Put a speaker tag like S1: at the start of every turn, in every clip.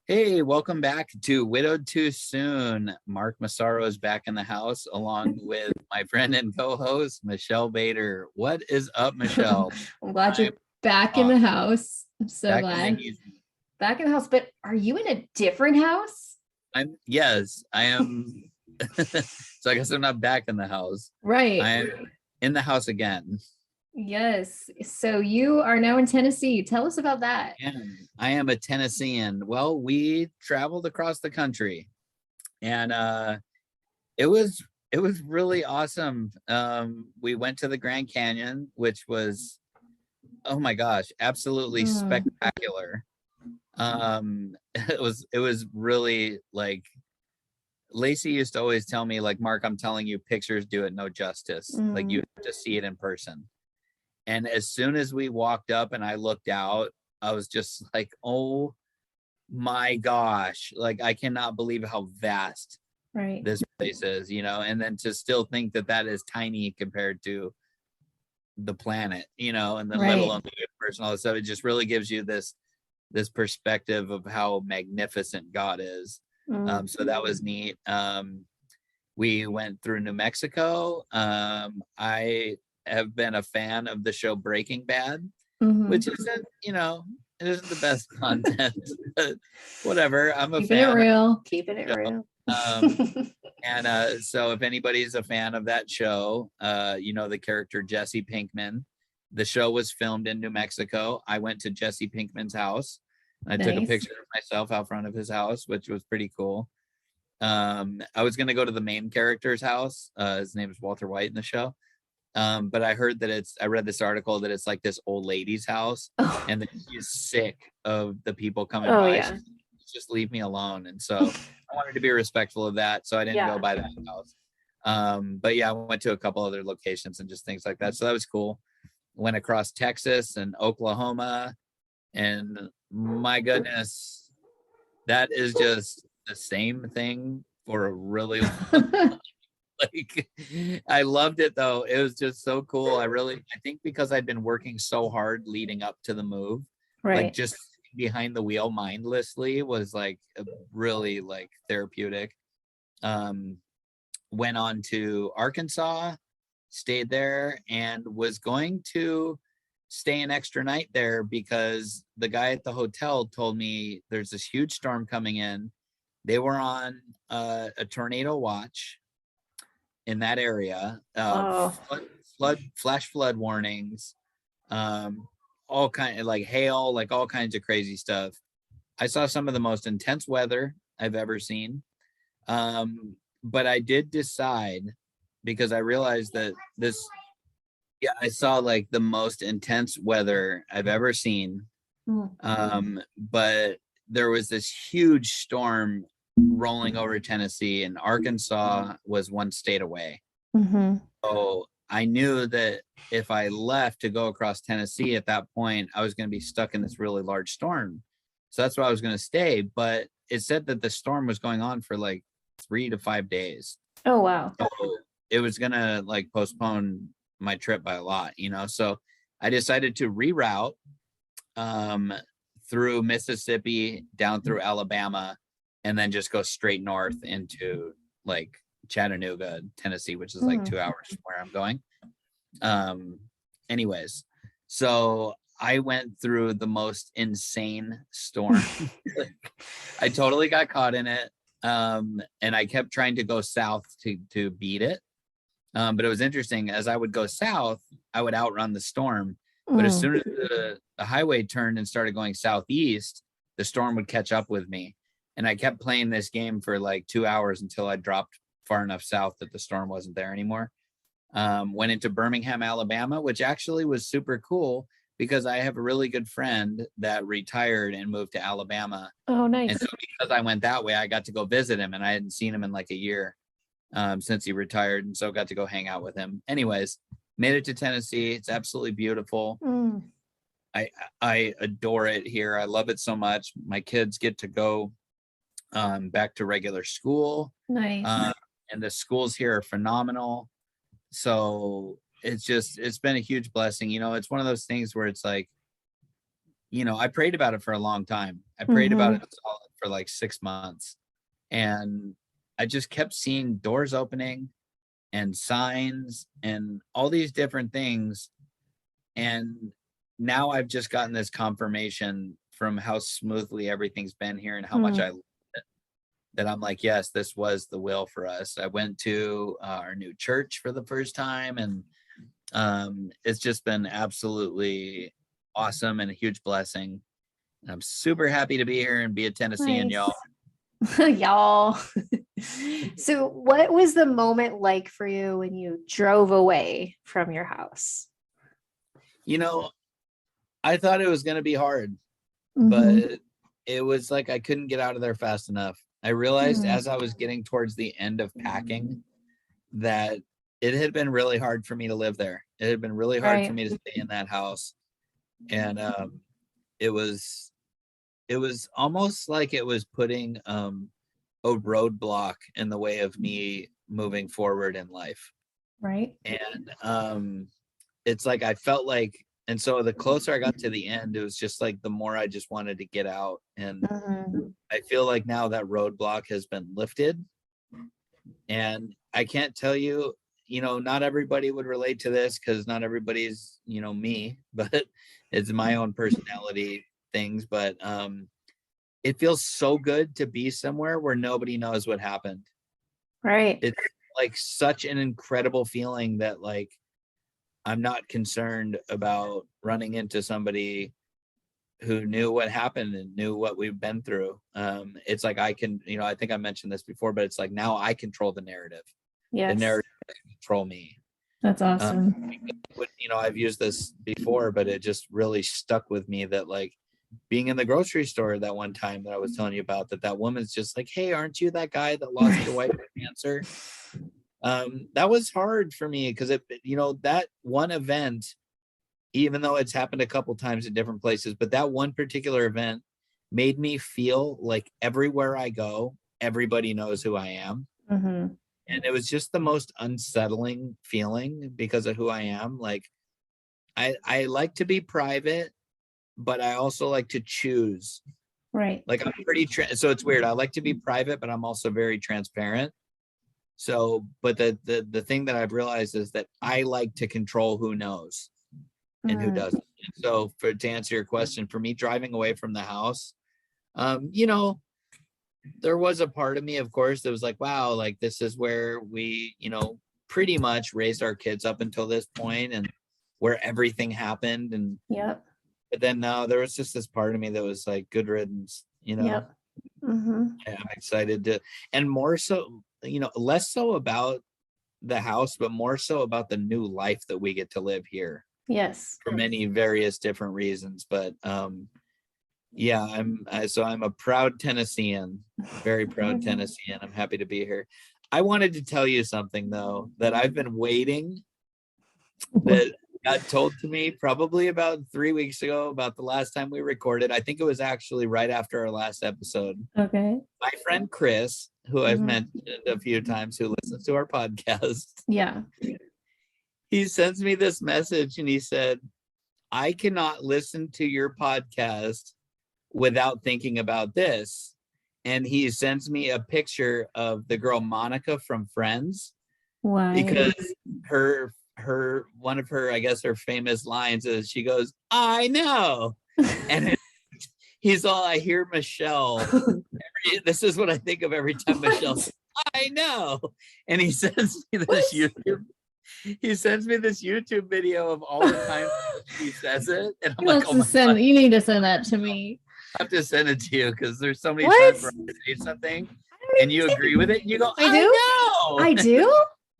S1: Hey, welcome back to Widowed Too Soon. Mark Massaro is back in the house along with my friend and co-host, Michelle Bader. What is up, Michelle?
S2: I'm glad
S1: I'm
S2: you're back in
S1: uh,
S2: the house. I'm so
S1: back in the
S2: glad.
S1: easy.
S2: Back in the house, but are you in a different house?
S1: Yes, I am. So I guess I'm not back in the house. I
S2: Right.
S1: am in the house again.
S2: Yes. So you are now in Tennessee. Tell us about that.
S1: And I am a Tennessean. Well, we traveled across the country and it was it was really awesome. We went to the Grand Canyon, which was, oh my gosh, absolutely
S2: Mm,
S1: spectacular. It was really like Lacey used to always tell me, like, Mark, I'm telling you, pictures do it no justice. Like, you
S2: mm,
S1: have to see it in person. And as soon as we walked up and I looked out, I was just like, oh my gosh, like I cannot believe how vast
S2: right.
S1: this place is, and then to still think that that is tiny compared to the planet, and then let
S2: Right.
S1: alone the universe and all this stuff. It just really gives you this perspective of how magnificent God is.
S2: Mm,
S1: So that was neat. We went through New Mexico. I have been a fan of the show Breaking Bad, which
S2: hmm
S1: isn't, it isn't the best content, but whatever. I'm a
S2: Keeping it
S1: fan of
S2: real. Keeping it
S1: the show.
S2: real.
S1: Um, and so if anybody's a fan of that show, the character Jesse Pinkman. The show was filmed in New Mexico. I went to Jesse Pinkman's house and I took a
S2: Nice.
S1: picture of myself out front of his house, which was pretty cool. I was going to go to the main character's house. His name is Walter White in the show. But I heard that I read this article that it's like this old lady's house
S2: Oh,
S1: and that she's sick of the people coming
S2: oh
S1: by.
S2: yeah.
S1: She's just leave me alone. And so I wanted to be respectful of that. So I didn't go
S2: Yeah.
S1: by that house. But yeah, I went to a couple other locations and just things like that. So that was cool. Went across Texas and Oklahoma. And my goodness, that is just the same thing for a really like I loved it though. It was just so cool. I think because I'd been working so hard leading up to the move, like
S2: Right.
S1: just behind the wheel mindlessly was like really like therapeutic. Um Went on to Arkansas, stayed there and was going to stay an extra night there because the guy at the hotel told me there's this huge storm coming in. They were on a tornado watch in that area.
S2: Oh.
S1: Flash flood warnings, um, all kind of like hail, like all kinds of crazy stuff. I saw some of the most intense weather I've ever seen. But I did decide because I realized that yeah, I saw like the most intense weather I've ever seen.
S2: Mm,
S1: But there was this huge storm rolling over Tennessee, and Arkansas was one state away.
S2: hmm
S1: So I knew that if I left to go across Tennessee at that point, I was going to be stuck in this really large storm. So that's why I was going to stay. But it said that the storm was going on for like 3 to 5 days.
S2: Oh wow.
S1: So it was going to like postpone my trip by a lot. So I decided to reroute um, through Mississippi, down through Alabama, and then just go straight north into like Chattanooga, Tennessee, which is like
S2: Mm.
S1: 2 hours from where I'm going. Um, Anyways, so I went through the most insane storm. I totally got caught in it. And I kept trying to go south to beat it. But it was interesting. As I would go south, I would outrun the storm. But as
S2: Mm.
S1: soon as the highway turned and started going southeast, the storm would catch up with me. And I kept playing this game for like 2 hours until I dropped far enough south that the storm wasn't there anymore. Went into Birmingham, Alabama, which actually was super cool because I have a really good friend that retired and moved to Alabama.
S2: Oh,
S1: And
S2: nice.
S1: so because I went that way, I got to go visit him and I hadn't seen him in like a year since he retired. And so got to go hang out with him. Anyways, made it to Tennessee. It's absolutely beautiful.
S2: Mm.
S1: I I adore it here. I love it so much. My kids get to go back to regular school.
S2: Nice.
S1: Uh, and the schools here are phenomenal. So it's been a huge blessing. It's one of those things where it's like, I prayed about it for a long time. I prayed about
S2: hmm
S1: it for for like 6 months, and I just kept seeing doors opening and signs and all these different things. And now I've just gotten this confirmation from how smoothly everything's been here and how much I love it, that I'm like, yes, this was the will for us. I went to our new church for the first time, and it's just been absolutely awesome and a huge blessing. And I'm super happy to be here and be a Tennessean, y'all.
S3: Y'all. So what was the moment like for you when you drove away from your house?
S1: You know, I thought it was going to be hard, but it was like I couldn't get out of there fast enough. I realized as I was getting towards the end of packing that it had been really hard for me to live there. It had been really hard for me to stay in that house. And it was almost like it was putting a roadblock in the way of me moving forward in life.
S3: Right.
S1: And it's like I felt like, and so the closer I got to the end, it was just like the more I just wanted to get out. And I feel like now that roadblock has been lifted. And I can't tell you, not everybody would relate to this because not everybody's, me, but it's my own personality things. But it feels so good to be somewhere where nobody knows what happened.
S3: Right.
S1: It's like such an incredible feeling that like I'm not concerned about running into somebody who knew what happened and knew what we've been through. It's like I can, I think I mentioned this before, but it's like now I control the narrative.
S3: Yes.
S1: The narrative doesn't control me.
S3: That's awesome.
S1: I've used this before, but it just really stuck with me that like being in the grocery store that one time that I was telling you about, that woman's just like, hey, aren't you that guy that lost your wife to cancer? That was hard for me because that one event, even though it's happened a couple times in different places, but that one particular event made me feel like everywhere I go, everybody knows who I am. And it was just the most unsettling feeling because of who I am. Like I like to be private, but I also like to choose.
S3: Right.
S1: Like I'm pretty, so it's weird. I like to be private, but I'm also very transparent. So, but the thing that I've realized is that I like to control who knows and who doesn't. And so to answer your question, for me driving away from the house, there was a part of me, of course, that was like, wow, like this is where we, pretty much raised our kids up until this point and where everything happened. And but then now there was just this part of me that was like, good riddance, I'm excited to, and more so, less so about the house, but more so about the new life that we get to live here.
S3: Yes.
S1: For many various different reasons. But yeah, I'm a proud Tennessean, very proud Tennessean. I'm happy to be here. I wanted to tell you something though, that I've been waiting, that got told to me probably about 3 weeks ago, about the last time we recorded. I think it was actually right after our last episode.
S3: Okay.
S1: My friend Chris, who I've mentioned a few times, who listens to our podcast.
S3: Yeah.
S1: He sends me this message and he said, I cannot listen to your podcast without thinking about this. And he sends me a picture of the girl Monica from Friends.
S3: Why?
S1: Because her one of her, I guess her famous lines is, she goes, I know. And he's all, I hear Michelle. This is what I think of every time Michelle says, I know. And he sends me this YouTube video of all the times he says it. And I'm like, oh my God.
S3: You need to send that to me.
S1: I have to send it to you because there's so many times where I say something and you agree with it and you go, I know.
S3: I do?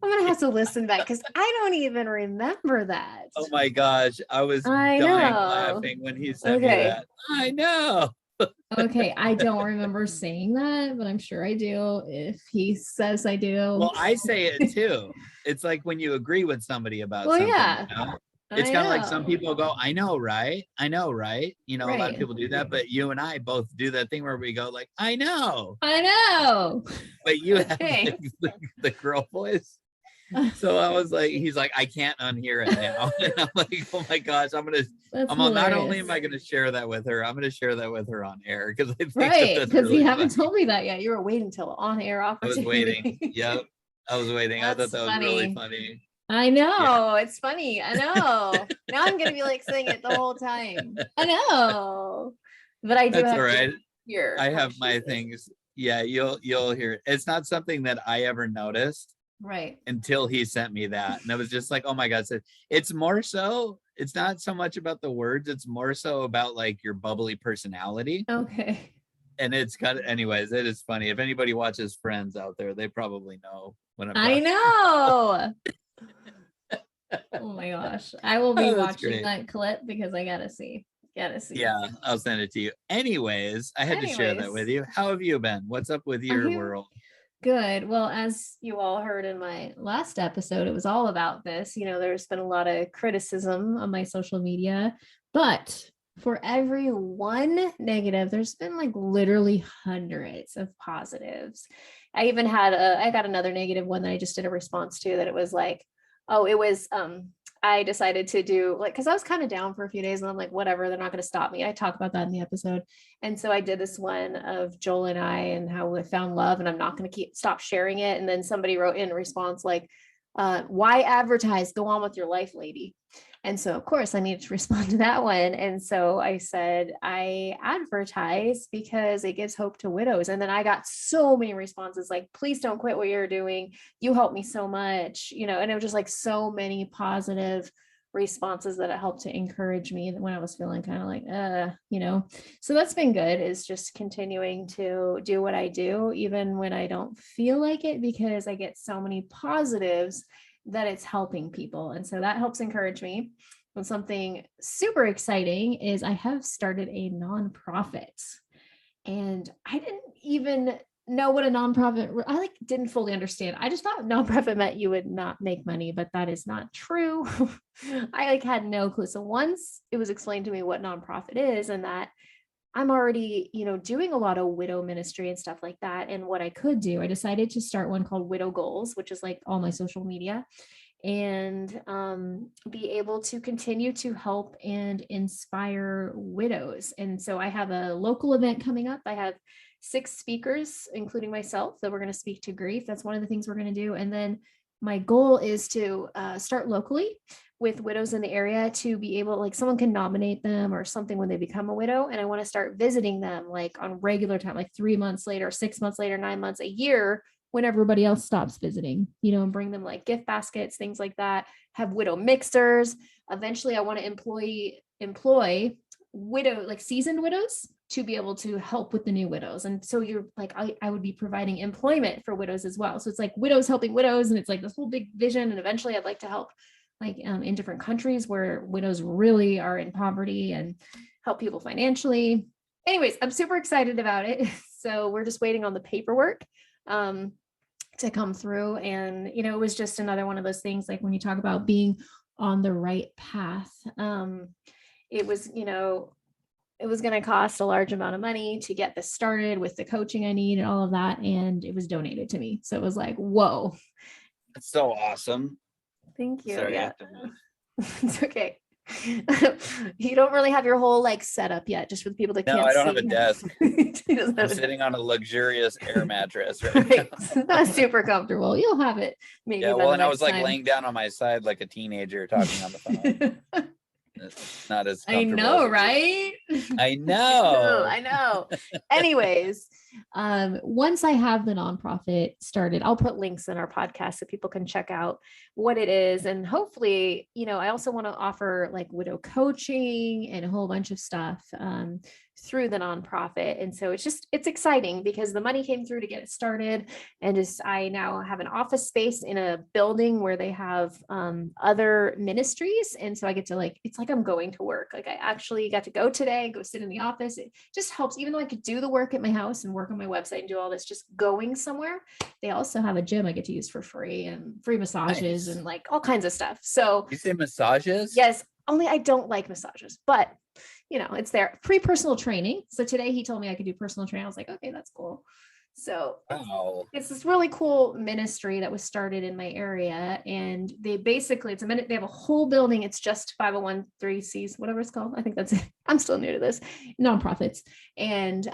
S3: I'm gonna have to listen to that because I don't even remember that.
S1: Oh my gosh. I was dying laughing when he sent me that. I know.
S3: Okay, I don't remember saying that, but I'm sure I do if he says I do.
S1: Well, I say it too. It's like when you agree with somebody about something.
S3: Yeah.
S1: It's kind of like some people go, I know, right? I know, right? A lot of people do that, but you and I both do that thing where we go like, I know.
S3: I know.
S1: But you have the girl voice. So I was like, he's like, I can't unhear it now. And I'm like, oh my gosh,
S2: That's
S1: not only am
S2: hilarious.
S1: I gonna share that with her, I'm gonna share that with her on air because I think
S2: Right,
S1: that's
S2: because you
S1: really
S2: haven't
S1: funny.
S2: told me that yet. You were waiting till on air
S1: I was waiting.
S2: opportunity.
S1: Yep. I was waiting. I thought
S2: That's
S1: that was really
S2: funny.
S1: funny.
S2: I
S1: Yeah.
S2: know. It's funny. I know. Now I'm gonna be like saying it the whole time. I know. But I do
S1: That's all
S2: have to
S1: right.
S2: hear
S1: I
S2: how
S1: have
S2: she
S1: my
S2: says.
S1: things. Yeah, you'll hear it. It's not something that I ever noticed
S2: Right.
S1: until he sent me that. And I was just like, oh my God. So it's more so, it's not so much about the words, it's more so about like your bubbly personality.
S2: Okay.
S1: And it's got, anyways, it is funny. If anybody watches Friends out there, they probably know what I'm
S2: I
S1: talking
S2: know. Oh my gosh. I will be
S1: Oh, that's
S2: watching
S1: great.
S2: that clip because I gotta see. Gotta see.
S1: Yeah, I'll send it to you. Anyways, I had to share that with
S2: Anyways,
S1: you. How have you been? What's up with your
S2: I'm
S1: world?
S2: good. Well, as you all heard in my last episode, it was all about this. There's been a lot of criticism on my social media, but for every one negative, there's been like literally hundreds of positives. I even I got another negative one that I just did a response to that it was like, oh, it was I decided to do like because I was kind of down for a few days and I'm like, whatever, they're not going to stop me. I talk about that in the episode. And so I did this one of Joel and I and how we found love, and I'm not going to stop sharing it. And then somebody wrote in response like, why advertise? Go on with your life, lady. And so, of course, I needed to respond to that one. And so I said, I advertise because it gives hope to widows. And then I got so many responses like, please don't quit what you're doing. You helped me so much, and it was just like so many positive responses that it helped to encourage me when I was feeling kind of like, so that's been good, is just continuing to do what I do, even when I don't feel like it, because I get so many positives that it's helping people. And so that helps encourage me. And something super exciting is I have started a nonprofit, and I didn't even know what a nonprofit, I didn't fully understand. I just thought nonprofit meant you would not make money, but that is not true. I had no clue. So once it was explained to me what nonprofit is and that I'm already, doing a lot of widow ministry and stuff like that, and what I could do, I decided to start one called Widow Goals, which is like all my social media, and be able to continue to help and inspire widows. And so I have a local event coming up. I have 6 speakers, including myself, that we're going to speak to grief. That's one of the things we're going to do. And then my goal is to start locally with widows in the area, to be able, like, someone can nominate them or something when they become a widow. And I want to start visiting them like on regular time, like 3 months later, 6 months later, 9 months, a year, when everybody else stops visiting, and bring them like gift baskets, things like that, have widow mixers. Eventually I want to employ widow, like seasoned widows, to be able to help with the new widows. And so you're like, I would be providing employment for widows as well. So it's like widows helping widows, and it's like this whole big vision. And eventually I'd like to help like in different countries where widows really are in poverty, and help people financially. Anyways, I'm super excited about it. So we're just waiting on the paperwork to come through. And, it was just another one of those things, like when you talk about being on the right path, it was, it was going to cost a large amount of money to get this started with the coaching I need and all of that. And it was donated to me. So it was like, whoa.
S1: That's so awesome.
S2: Thank you.
S1: Sorry, I
S2: Yeah.
S1: have to move.
S2: It's okay. You don't really have your whole like setup yet, just for the people that can't see.
S1: No, I don't have a desk.
S2: He doesn't
S1: I'm
S2: have a
S1: sitting on a luxurious air mattress right
S2: right.
S1: now.
S2: Not super comfortable. You'll have it maybe.
S1: Yeah,
S2: by
S1: well,
S2: the
S1: and I
S2: next
S1: was like
S2: time.
S1: laying down on my side like a teenager talking on the phone. It's not as
S2: I
S1: comfortable
S2: know,
S1: as it
S2: right?
S1: I know.
S2: I know. Anyways, once I have the nonprofit started, I'll put links in our podcast so people can check out what it is. And hopefully, I also want to offer like widow coaching and a whole bunch of stuff through the nonprofit. And so it's exciting because the money came through to get it started. And I now have an office space in a building where they have other ministries. And so I get to it's like I'm going to work. Like I actually got to go today, go sit in the office. It just helps, even though I could do the work at my house and work on my website and do all this, just going somewhere. They also have a gym I get to use for free, and free massages and like all kinds of stuff. So
S1: you say massages?
S2: Yes, only I don't like massages, but it's there. Free personal training. So today he told me I could do personal training. I was like, okay, that's cool.
S3: So
S1: Wow.
S3: it's this really cool ministry that was started in my area, and they basically they have a whole building. It's just 501(c)(3)s, whatever it's called. I think that's it. I'm still new to this. Nonprofits, and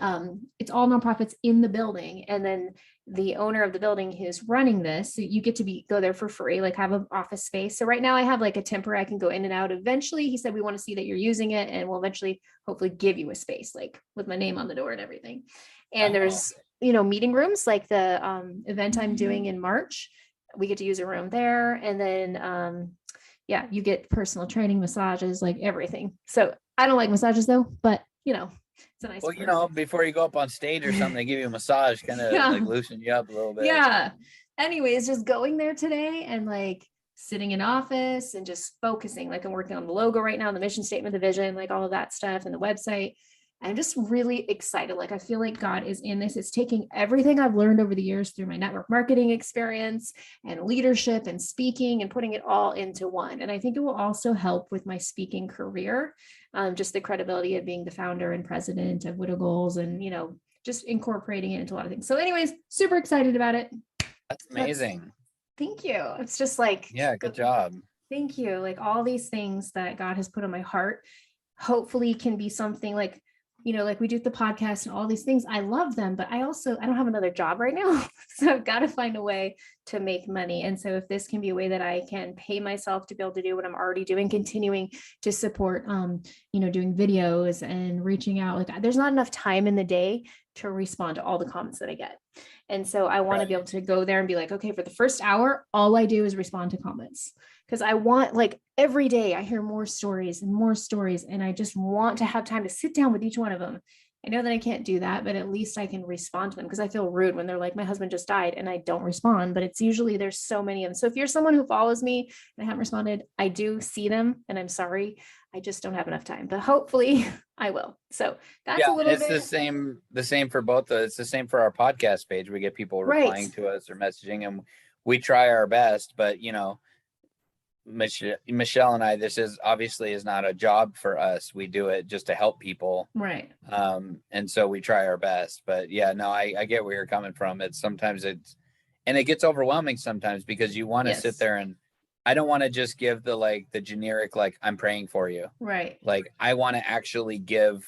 S3: it's all nonprofits in the building. And then the owner of the building is running this, so you get to go there for free, like have an office space. So right now I have like a temporary, I can go in and out. Eventually, he said we want to see that you're using it, and we'll eventually hopefully give you a space, like with my name on the door and everything. And there's meeting rooms, like the event I'm doing in March, we get to use a room there. And then you get personal training, massages, like everything. So I don't like massages though, but it's a nice perk.
S1: Before you go up on stage or something, they give you a massage, kind of like loosen you up a little bit.
S3: Yeah. Anyways, just going there today and like sitting in office and just focusing, like I'm working on the logo right now, the mission statement, the vision, like all of that stuff, and the website. I'm just really excited. Like, I feel like God is in this. It's taking everything I've learned over the years through my network marketing experience and leadership and speaking and putting it all into one. And I think it will also help with my speaking career, just the credibility of being the founder and president of Widow Goals, and, just incorporating it into a lot of things. So anyways, super excited about it.
S1: That's amazing.
S3: Thank you. It's just like,
S1: yeah, good job.
S3: Thank you. Like all these things that God has put on my heart, hopefully can be something like, like we do the podcast and all these things. I love them, but I don't have another job right now. So I've got to find a way to make money. And so if this can be a way that I can pay myself to be able to do what I'm already doing, continuing to support, doing videos and reaching out, like there's not enough time in the day to respond to all the comments that I get. And so I want to be able to go there and be like, okay, for the first hour, all I do is respond to comments. Because I want, like, every day I hear more stories, and I just want to have time to sit down with each one of them. I know that I can't do that, but at least I can respond to them, because I feel rude when they're like, my husband just died, and I don't respond. But it's usually, there's so many of them. So if you're someone who follows me and I haven't responded, I do see them, and I'm sorry. I just don't have enough time, but hopefully I will. So that's a little bit.
S1: It's the same for both. It's the same for our podcast page. We get people replying to us or messaging, and we try our best, but Michelle and I, this is not a job for us. We do it just to help people.
S3: Right.
S1: And so we try our best, but I get where you're coming from. It gets overwhelming sometimes, because you want to sit there, and I don't want to just give the generic, like, I'm praying for you.
S3: Right.
S1: Like, I want to actually give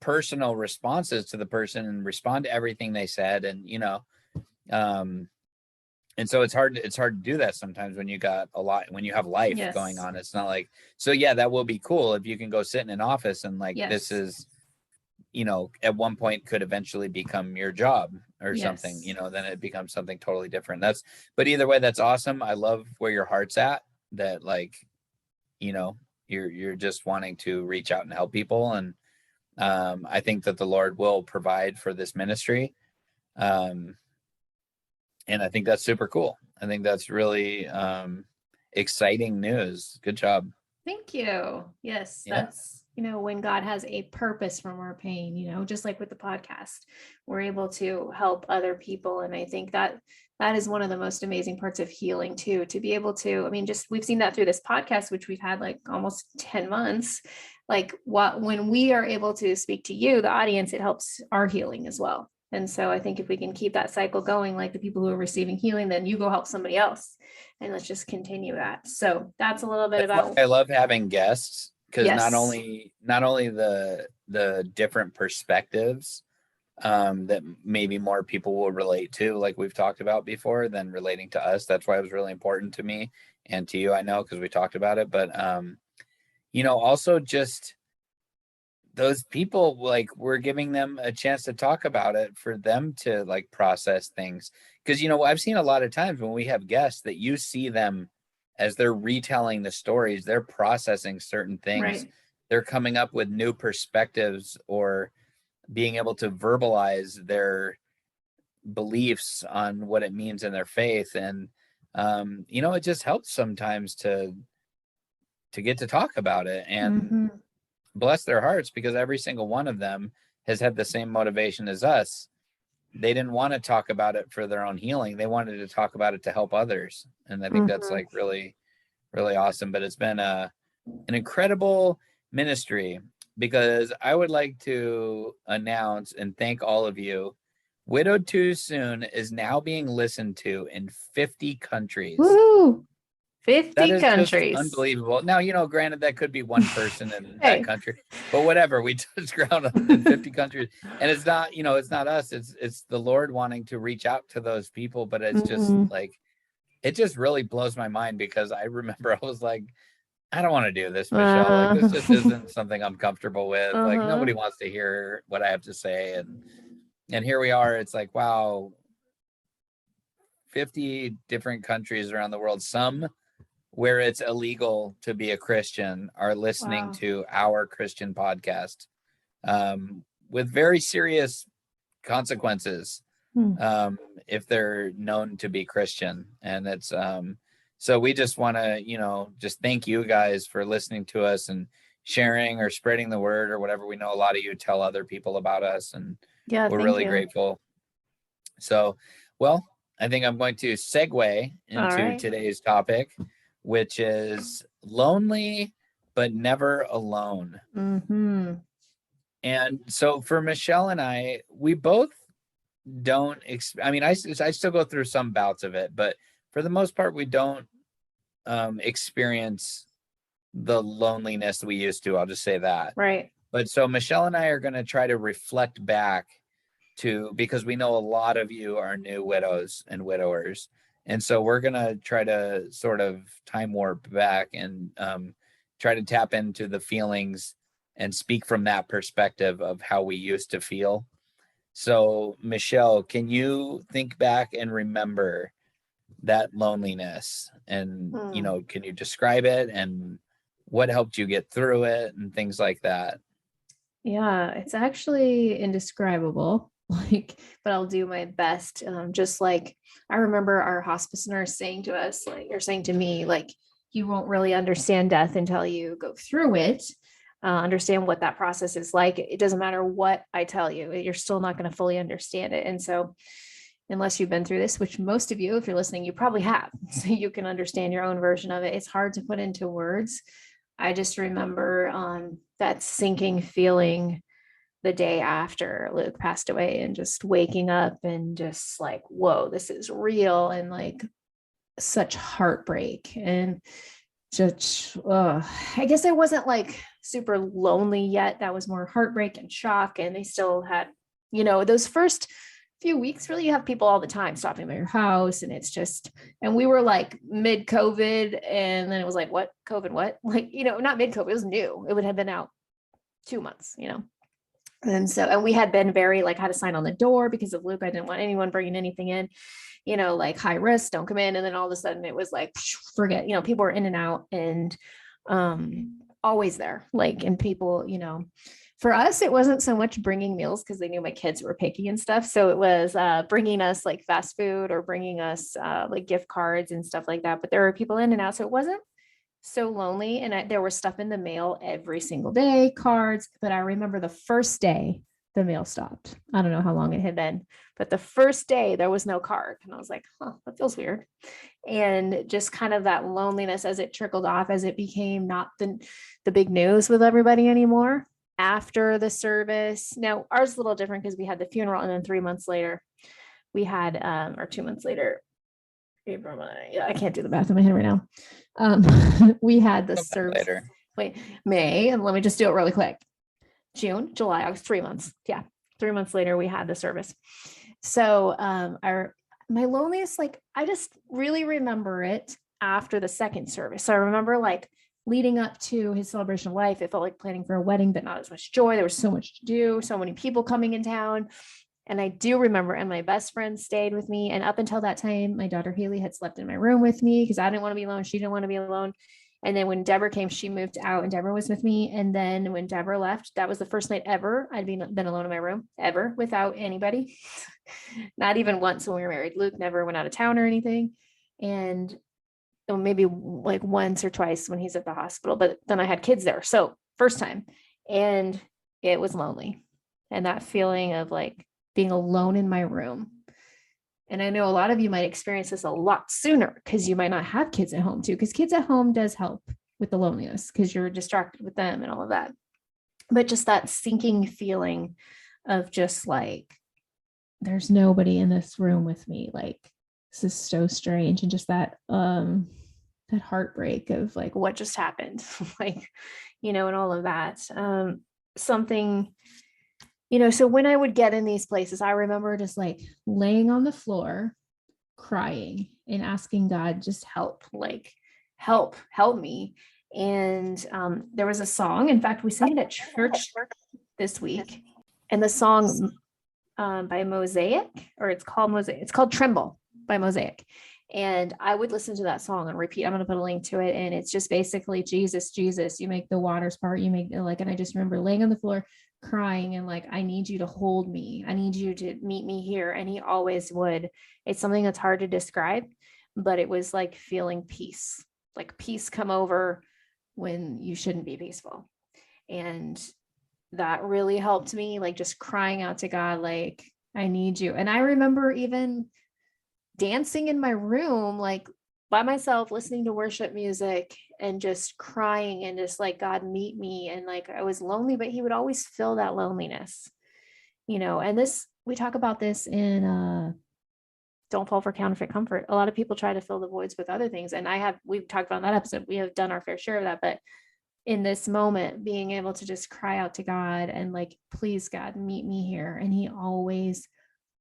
S1: personal responses to the person and respond to everything they said. And, and so it's hard to do that sometimes when you have life going on. It's not like, that will be cool if you can go sit in an office and this is, at one point could eventually become your job or something, then it becomes something totally different. But either way, that's awesome. I love where your heart's at, that you're just wanting to reach out and help people. And I think that the Lord will provide for this ministry. And I think that's super cool. I think that's really exciting news. Good job.
S3: Thank you. Yes, that's, when God has a purpose from our pain, just like with the podcast, we're able to help other people. And I think that is one of the most amazing parts of healing too, to be able to, we've seen that through this podcast, which we've had like almost 10 months. Like when we are able to speak to you, the audience, it helps our healing as well. And so I think if we can keep that cycle going, like the people who are receiving healing, then you go help somebody else, and let's just continue that. So that's a little bit about.
S1: I love having guests, because not only the different perspectives that maybe more people will relate to, like we've talked about before, than relating to us. That's why it was really important to me and to you, I know, because we talked about it. But also just those people, like, we're giving them a chance to talk about it, for them to process things. Because, I've seen a lot of times when we have guests that you see them as they're retelling the stories, they're processing certain things. Right. They're coming up with new perspectives, or being able to verbalize their beliefs on what it means in their faith. And, it just helps sometimes to get to talk about it. And bless their hearts, because every single one of them has had the same motivation as us. They didn't want to talk about it for their own healing. They wanted to talk about it to help others. And I think that's really, really awesome. But it's been an incredible ministry, because I would like to announce and thank all of you Widowed Too Soon is now being listened to in 50 countries.
S2: Woo!
S1: That
S2: 50
S1: is just
S2: countries.
S1: unbelievable. Now, granted, that could be one person in
S2: Hey.
S1: that country, but whatever. We touched ground in 50 countries, and it's not, it's not us. It's the Lord wanting to reach out to those people. But it's just like, it just really blows my mind, because I remember I was like, I don't want to do this, Michelle. Like, this just isn't something I'm comfortable with. Like, nobody wants to hear what I have to say, and here we are. It's like, wow, 50 different countries around the world, some where it's illegal to be a Christian, are listening to our Christian podcast, with very serious consequences, if they're known to be Christian. And it's so we just want to just thank you guys for listening to us and sharing or spreading the word or whatever. We know a lot of you tell other people about us, and we're really grateful. So, well, I think I'm going to segue into today's topic, which is lonely but never alone. And so for Michelle and I, we both don't I still go through some bouts of it, but for the most part, we don't experience the loneliness we used to. I'll just say that.
S2: Right.
S1: But so Michelle and I are going to try to reflect back because we know a lot of you are new widows and widowers. And so we're going to try to sort of time warp back and try to tap into the feelings and speak from that perspective of how we used to feel. So, Michelle, can you think back and remember that loneliness? And, can you describe it and what helped you get through it and things like that?
S2: Yeah, it's actually indescribable. But I'll do my best. Just like I remember our hospice nurse saying to us, like, you're saying to me, like, you won't really understand death until you go through it, understand what that process is like. It doesn't matter what I tell you, you're still not going to fully understand it. And so unless you've been through this, which most of you, if you're listening, you probably have, so you can understand your own version of it. It's hard to put into words. I just remember that sinking feeling the day after Luke passed away, and just waking up and just like, whoa, this is real, and like such heartbreak. And just, I guess I wasn't like super lonely yet. That was more heartbreak and shock. And they still had, those first few weeks, really, you have people all the time stopping by your house, and it's just, and we were like mid COVID, and then it was like, what COVID, what? Like, not mid COVID, it was new. It would have been out 2 months, And so, and we had been very like, had a sign on the door because of Luke. I didn't want anyone bringing anything in, like high risk, don't come in. And then all of a sudden it was like, forget, people were in and out, and always there. Like, and people, for us, it wasn't so much bringing meals because they knew my kids were picky and stuff. So it was bringing us like fast food or bringing us like gift cards and stuff like that. But there were people in and out. So it wasn't so lonely. And there was stuff in the mail every single day, cards. But I remember the first day the mail stopped. I don't know how long it had been, but the first day there was no card. And I was like, that feels weird. And just kind of that loneliness as it trickled off, as it became not the big news with everybody anymore after the service. Now ours is a little different because we had the funeral, and then 3 months later we had, or 2 months later, April, I can't do the math in my head right now. We had the service later. Wait, May, and let me just do it really quick. June, July, August, 3 months. Yeah. 3 months later, we had the service. So my loneliest, like, I just really remember it after the second service. So I remember like leading up to his celebration of life, it felt like planning for a wedding, but not as much joy. There was so much to do, so many people coming in town. And I do remember, and my best friend stayed with me. And up until that time, my daughter Haley had slept in my room with me because I didn't want to be alone. She didn't want to be alone. And then when Deborah came, she moved out, and Deborah was with me. And then when Deborah left, that was the first night ever I'd been alone in my room, ever, without anybody. Not even once when we were married. Luke never went out of town or anything. And maybe like once or twice when he's at the hospital, but then I had kids there. So first time, and it was lonely. And that feeling of like being alone in my room. And I know a lot of you might experience this a lot sooner because you might not have kids at home too, because kids at home does help with the loneliness because you're distracted with them and all of that. But just that sinking feeling of just like there's nobody in this room with me. Like, this is so strange. And just that heartbreak of like, what just happened? Like, and all of that. Something, so when I would get in these places, I remember just like laying on the floor, crying and asking God, just help, like, help me. And there was a song, in fact, we sang it at church this week, and the song by Mosaic, or it's called Mosaic. It's called Tremble by Mosaic. And I would listen to that song on repeat. I'm going to put a link to it. And it's just basically, Jesus, Jesus, you make the waters part. You make like, and I just remember laying on the floor crying and like, I need you to hold me. I need you to meet me here. And he always would. It's something that's hard to describe, but it was like feeling peace, like peace come over when you shouldn't be peaceful. And that really helped me, like just crying out to God, like, I need you. And I remember even dancing in my room, like by myself, listening to worship music and just crying and just like, God, meet me. And like, I was lonely, but he would always fill that loneliness, and this, we talk about this in Don't Fall for Counterfeit Comfort. A lot of people try to fill the voids with other things. And we've talked about in that episode, we have done our fair share of that, but in this moment, being able to just cry out to God and like, please God, meet me here. And he always,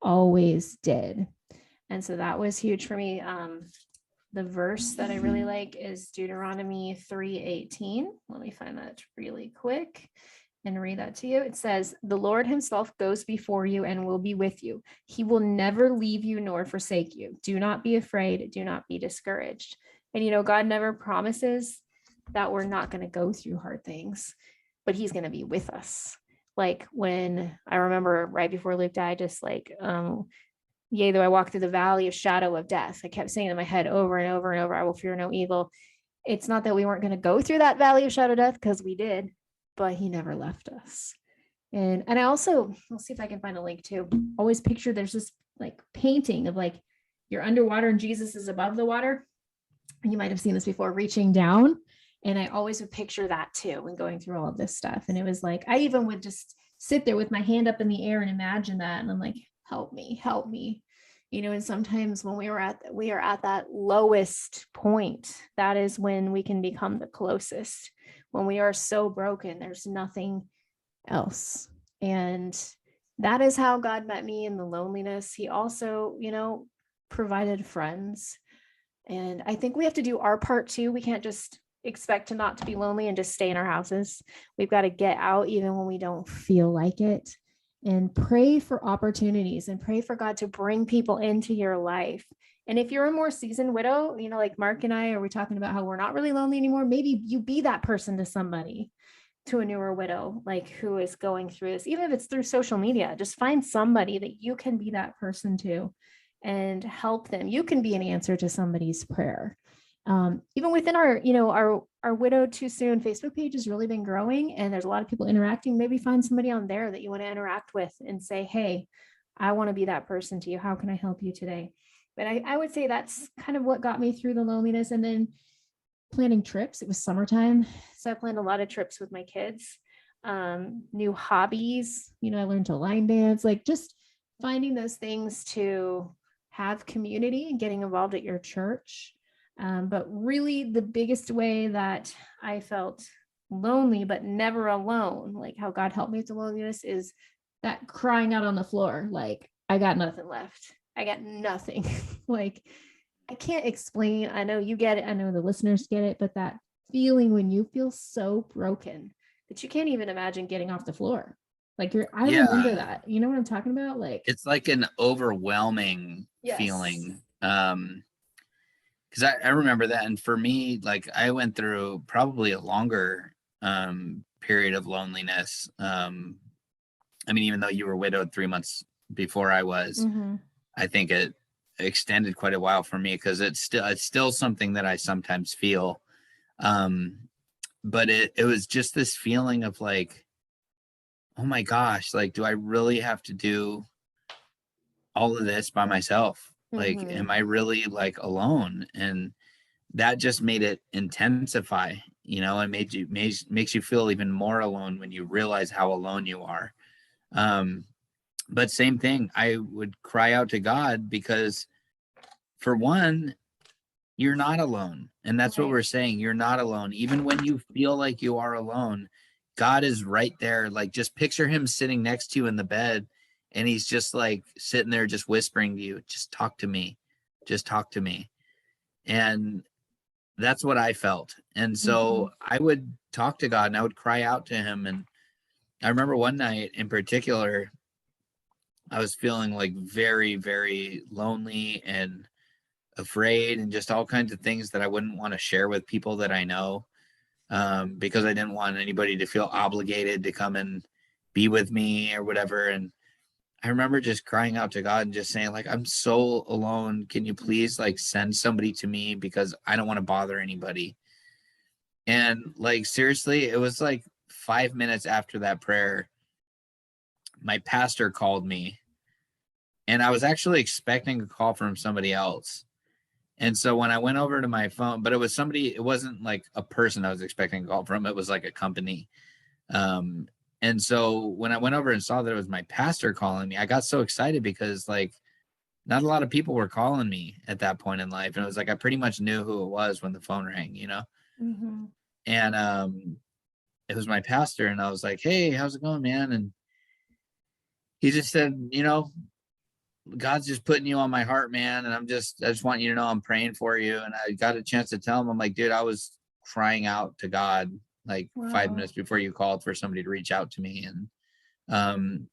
S2: always did. And so that was huge for me. The verse that I really like is Deuteronomy 3:18. Let me find that really quick and read that to you. It says, the Lord himself goes before you and will be with you. He will never leave you nor forsake you. Do not be afraid. Do not be discouraged. And, God never promises that we're not going to go through hard things, but he's going to be with us. Like when I remember right before Luke died, just like, yea, though I walk through the valley of shadow of death, I kept saying in my head over and over and over, I will fear no evil. It's not that we weren't going to go through that valley of shadow of death, because we did, but he never left us. And I also, I'll see if I can find a link too. Always picture there's this like painting of like you're underwater and Jesus is above the water. And you might have seen this before, reaching down. And I always would picture that too when going through all of this stuff. And it was like, I even would just sit there with my hand up in the air and imagine that. And I'm like, help me. And sometimes when we are at that lowest point, that is when we can become the closest. When we are so broken, there's nothing else. And that is how God met me in the loneliness. He also, provided friends. And I think we have to do our part too. We can't just expect to not to be lonely and just stay in our houses. We've got to get out even when we don't feel like it, and pray for opportunities and pray for God to bring people into your life. And if you're a more seasoned widow, like Mark and I, are we talking about how we're not really lonely anymore? Maybe you be that person to somebody, to a newer widow, like who is going through this, even if it's through social media. Just find somebody that you can be that person to and help them. You can be an answer to somebody's prayer. Even within our Widowed Too Soon Facebook page has really been growing, and there's a lot of people interacting. Maybe find somebody on there that you want to interact with and say, hey, I want to be that person to you. How can I help you today? But I would say that's kind of what got me through the loneliness. And then planning trips. It was summertime, so I planned a lot of trips with my kids. New hobbies, I learned to line dance, like just finding those things to have community and getting involved at your church. But really the biggest way that I felt lonely, but never alone, like how God helped me with the loneliness, is that crying out on the floor. Like, I got nothing left. I got nothing. Like, I can't explain. I know you get it. I know the listeners get it, but that feeling when you feel so broken that you can't even imagine getting off the floor. Like I remember that. You know what I'm talking about? Like,
S1: it's like an overwhelming feeling. Because I remember that. And for me, like I went through probably a longer period of loneliness. Even though you were widowed 3 months before I was, I think it extended quite a while for me, because it's still something that I sometimes feel. But it was just this feeling of like, oh my gosh, like, do I really have to do all of this by myself? Like, am I really like alone? And that just made it intensify, and makes you feel even more alone when you realize how alone you are. But same thing, I would cry out to God because, for one, you're not alone. And that's what
S3: Right.
S1: we're saying. You're not alone. Even when you feel like you are alone, God is right there. Like, just picture him sitting next to you in the bed, and he's just like sitting there, just whispering to you, just talk to me. Just talk to me. And that's what I felt. And so I would talk to God and I would cry out to him. And I remember one night in particular, I was feeling like very, very lonely and afraid, and just all kinds of things that I wouldn't want to share with people that I know, because I didn't want anybody to feel obligated to come and be with me or whatever. And I remember just crying out to God and just saying, like, I'm so alone. Can you please like send somebody to me, because I don't want to bother anybody. And like, seriously, it was like 5 minutes after that prayer, my pastor called me, and I was actually expecting a call from somebody else. And so when I went over to my phone, but it was somebody, it wasn't like a person I was expecting a call from, it was like a company. And so when I went over and saw that it was my pastor calling me, I got so excited because like not a lot of people were calling me at that point in life. And it was like I pretty much knew who it was when the phone rang, you know?
S3: Mm-hmm.
S1: And it was my pastor, and I was like, hey, how's it going, man? And he just said, God's just putting you on my heart, man. And I just want you to know I'm praying for you. And I got a chance to tell him, I'm like, dude, I was crying out to God like
S3: Wow.
S1: 5 minutes before you called for somebody to reach out to me. And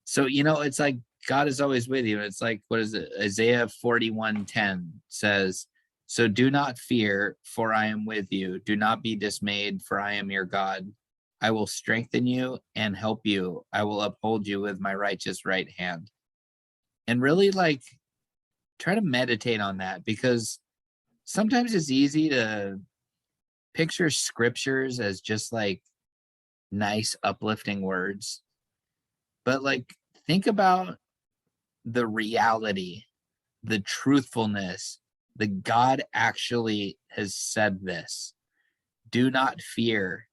S1: so, it's like God is always with you. It's like, what is it? Isaiah 41:10 says, so do not fear, for I am with you. Do not be dismayed, for I am your God. I will strengthen you and help you. I will uphold you with my righteous right hand. And really like try to meditate on that, because sometimes it's easy to picture scriptures as just like nice, uplifting words. But like, think about the reality, the truthfulness, that God actually has said this. Do not fear,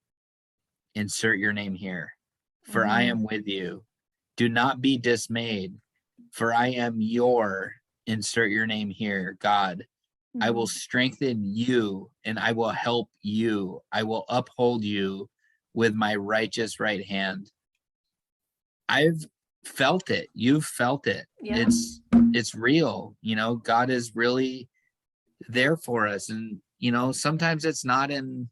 S1: insert your name here, for I am with you. Do not be dismayed, for I am your, insert your name here, God. I will strengthen you and I will help you. I will uphold you with my righteous right hand. I've felt it. You've felt it.
S3: Yeah.
S1: It's real. God is really there for us. And, sometimes it's not in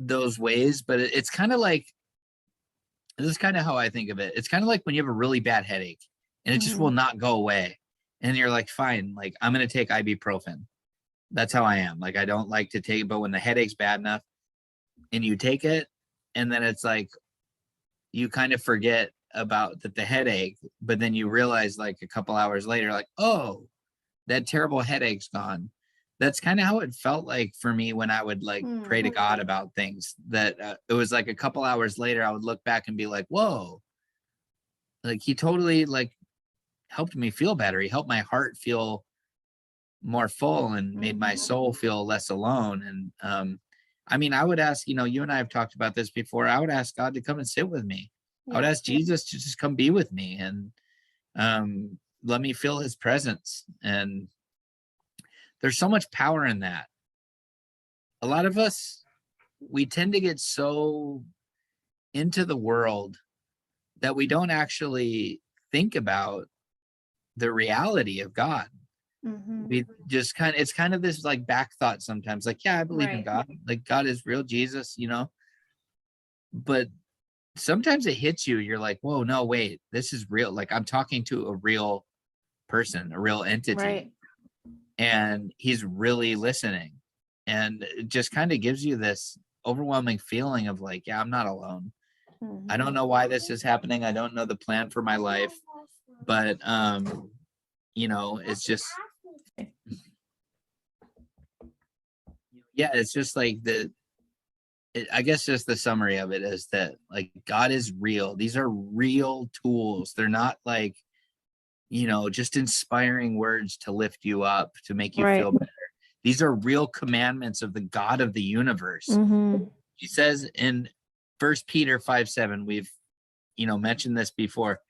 S1: those ways, but it's kind of like, this is kind of how I think of it. It's kind of like when you have a really bad headache and it just will not go away. And you're like, fine, like I'm going to take ibuprofen. That's how I am. Like, I don't like to take it, but when the headache's bad enough and you take it, and then it's like, you kind of forget about the headache, but then you realize like a couple hours later, like, oh, that terrible headache's gone. That's kind of how it felt like for me when I would like pray to God about things, that it was like a couple hours later, I would look back and be like, whoa, like he totally like helped me feel better. He helped my heart feel more full and made my soul feel less alone. And I mean, I would ask, you and I have talked about this before. I would ask God to come and sit with me. I would ask Jesus to just come be with me and let me feel his presence. And there's so much power in that. A lot of us, we tend to get so into the world that we don't actually think about the reality of God. We just it's kind of this like back thought sometimes, like, yeah, I believe in God, like God is real, Jesus, but sometimes it hits you, you're like, whoa, no, wait, this is real. Like I'm talking to a real person, a real entity, and he's really listening. And it just kind of gives you this overwhelming feeling of like, yeah, I'm not alone. I don't know why this is happening. I don't know the plan for my life, but it's just, yeah, it's just like I guess just the summary of it is that like God is real. These are real tools. They're not like, just inspiring words to lift you up, to make you feel better. These are real commandments of the God of the universe. He says in 1 Peter 5:7, we've, mentioned this before.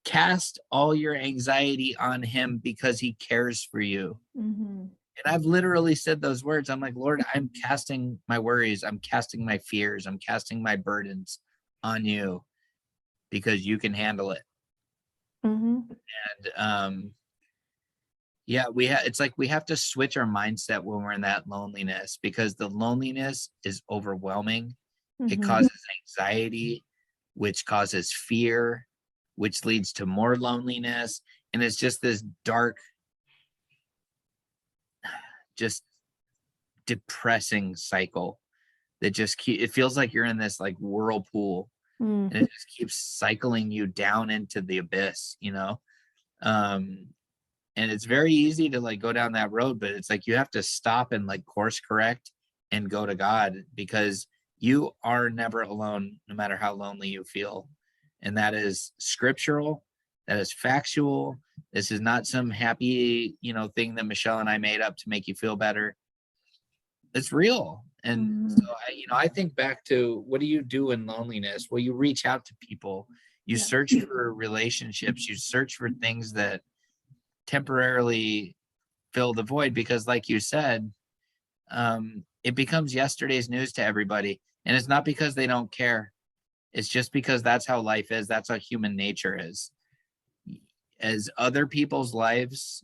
S1: cast all your anxiety on him because he cares for you.
S2: Mm-hmm.
S1: And I've literally said those words. I'm like, Lord, I'm casting my worries. I'm casting my fears. I'm casting my burdens on you because you can handle it.
S2: Mm-hmm.
S1: And yeah, it's like we have to switch our mindset when we're in that loneliness, because the loneliness is overwhelming. It
S2: Mm-hmm.
S1: causes anxiety, which causes fear, which leads to more loneliness. And it's just this dark, just depressing cycle that it feels like you're in this like whirlpool, and it just keeps cycling you down into the abyss, and it's very easy to like go down that road, but it's like you have to stop and like course correct and go to God, because you are never alone, no matter how lonely you feel. And that is scriptural, that is factual. This is not some happy thing that Michelle and I made up to make you feel better. It's real. And so I think back to, what do you do in loneliness? Well, you reach out to people, you search for relationships, you search for things that temporarily fill the void, because like you said, it becomes yesterday's news to everybody. And it's not because they don't care. It's just because that's how life is. That's how human nature is. As other people's lives,